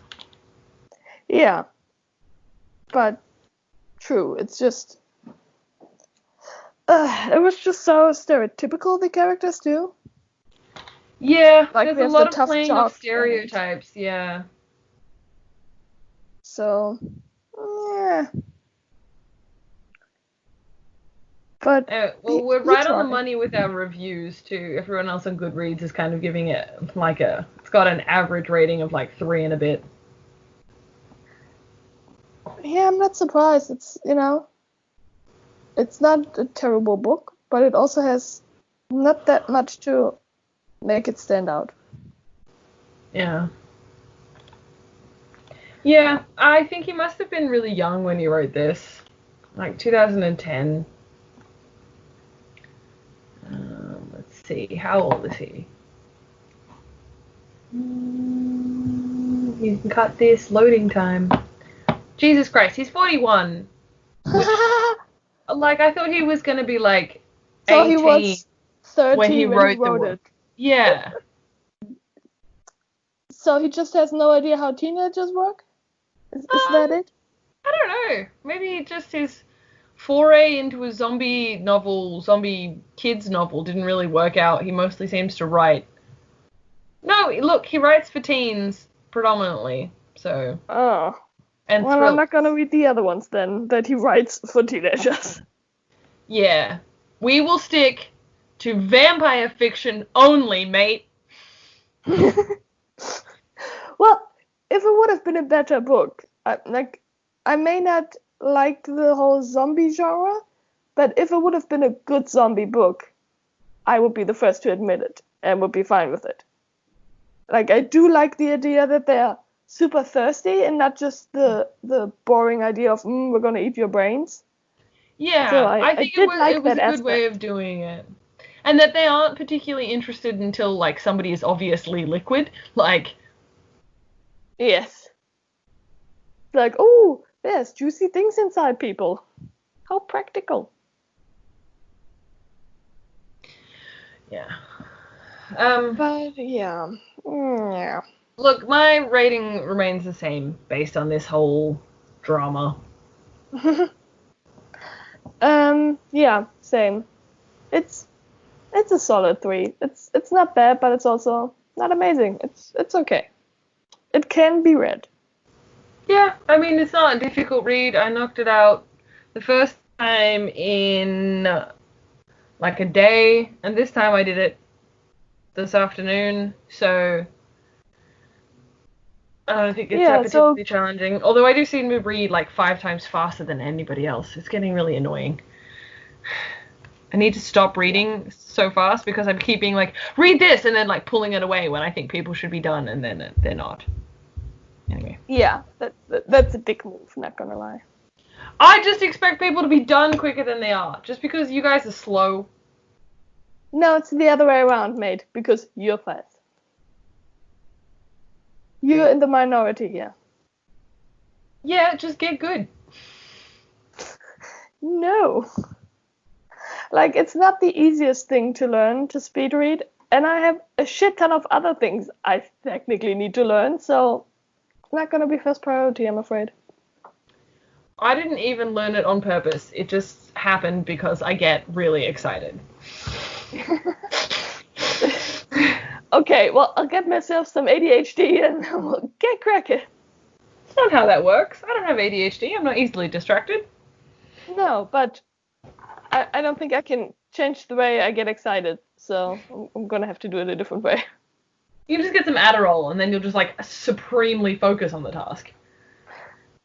Yeah. But true, it's just it was just so stereotypical, the characters too. Yeah, like there's a lot of playing off stereotypes, yeah. So, yeah. But well, we're right on the money with our reviews too. Everyone else on Goodreads is kind of giving it it's got an average rating of like 3 and a bit. Yeah, I'm not surprised. It's, it's not a terrible book, but it also has not that much to make it stand out. Yeah. Yeah, I think he must have been really young when he wrote this. Like 2010. Let's see, how old is he? You can cut this loading time. Jesus Christ, he's 41. Which, I thought he was going to be like 18 so he was 30 when he wrote it. Yeah. So he just has no idea how teenagers work? Is that it? I don't know. Maybe just his foray into a zombie kids novel didn't really work out. He mostly seems to write. No, look, he writes for teens predominantly. So. Oh. And well, I'm not gonna read the other ones then that he writes for teenagers. Yeah. We will stick to vampire fiction only, mate. Well, if it would have been a better book, I may not like the whole zombie genre, but if it would have been a good zombie book, I would be the first to admit it and would be fine with it. Like, I do like the idea that they're super thirsty and not just the boring idea of, we're gonna eat your brains. Yeah, so I think it was a good way of doing it. And that they aren't particularly interested until, like, somebody is obviously liquid. Like... Yes. Like, oh, there's juicy things inside people. How practical. Yeah. But, yeah. Yeah. Look, my rating remains the same based on this whole drama. Yeah, same. It's a solid 3. It's not bad, but it's also not amazing. It's okay. It can be read. Yeah, I mean, it's not a difficult read. I knocked it out the first time in like a day, and this time I did it this afternoon, so I don't think it's particularly challenging. Although I do seem to read like 5 times faster than anybody else. It's getting really annoying. I need to stop reading so fast because I'm keeping like, read this, and then like pulling it away when I think people should be done, and then they're not. Anyway. Yeah, that's a dick move, not gonna lie. I just expect people to be done quicker than they are, just because you guys are slow. No, it's the other way around, mate, because you're fast. You're in the minority here. Yeah, just get good. No. Like, it's not the easiest thing to learn to speed read, and I have a shit ton of other things I technically need to learn, so not gonna be first priority, I'm afraid. I didn't even learn it on purpose. It just happened because I get really excited. Okay, well, I'll get myself some ADHD and we'll get cracking. That's not how that works. I don't have ADHD. I'm not easily distracted. No, but I don't think I can change the way I get excited, so I'm gonna have to do it a different way. You just get some Adderall and then you'll just like supremely focus on the task.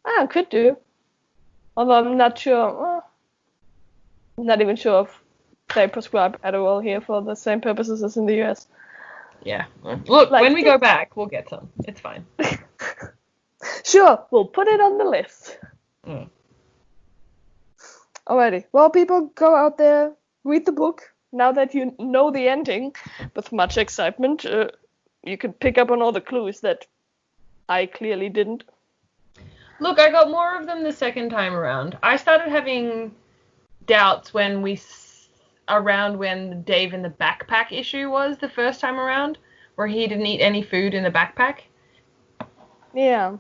I could do. Although I'm not sure. Well, I'm not even sure if they prescribe Adderall here for the same purposes as in the US. Yeah. Look, Like, when we go back, we'll get some. It's fine. Sure, we'll put it on the list. Mm. Alrighty. Well, people, go out there, read the book. Now that you know the ending, with much excitement, you can pick up on all the clues that I clearly didn't. Look, I got more of them the second time around. I started having doubts when around when Dave in the backpack issue was the first time around, where he didn't eat any food in the backpack. Yeah.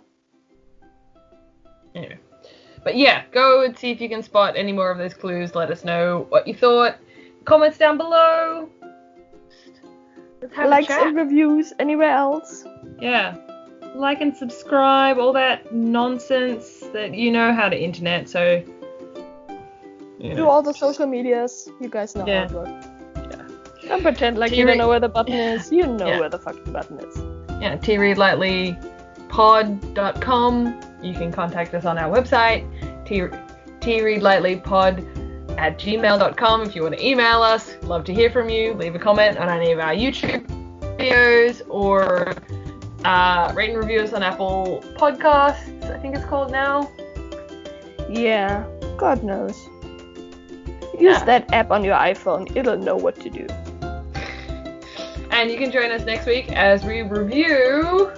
Anyway. But yeah, go and see if you can spot any more of those clues. Let us know what you thought. Comments down below. Let's have Likes a chat. and reviews anywhere else. Yeah. Like and subscribe, all that nonsense that you know how to internet, so... You know. Do all the social medias. You guys know Yeah. how it works. Yeah. Don't pretend like you don't know where the button is. You know Yeah. where the fucking button is. Yeah, treadlightlypod.com. You can contact us on our website, treadlightlypod@gmail.com if you want to email us. Love to hear from you. Leave a comment on any of our YouTube videos or rate and review us on Apple Podcasts, I think it's called now. Yeah, God knows. Use Yeah. that app on your iPhone. It'll know what to do. And you can join us next week as we review...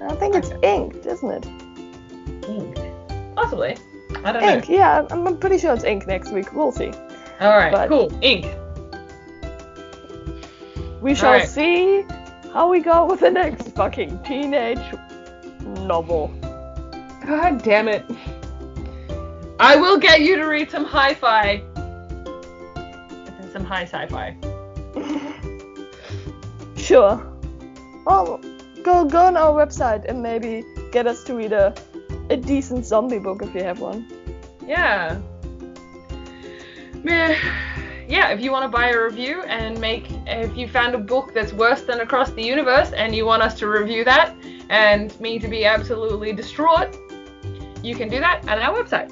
I think it's Inked, isn't it? Ink. Possibly. I don't Ink, know. yeah, I'm pretty sure it's Ink next week. We'll see. Alright, But- cool. Ink. We shall Alright. see how we go with the next fucking teenage novel. God damn it. I will get you to read some hi-fi. And some high sci-fi. Sure. Well, go on our website and maybe get us to read a decent zombie book if you have one. Yeah. Yeah, if you want to buy a review and if you found a book that's worse than Across the Universe and you want us to review that and me to be absolutely distraught, you can do that at our website.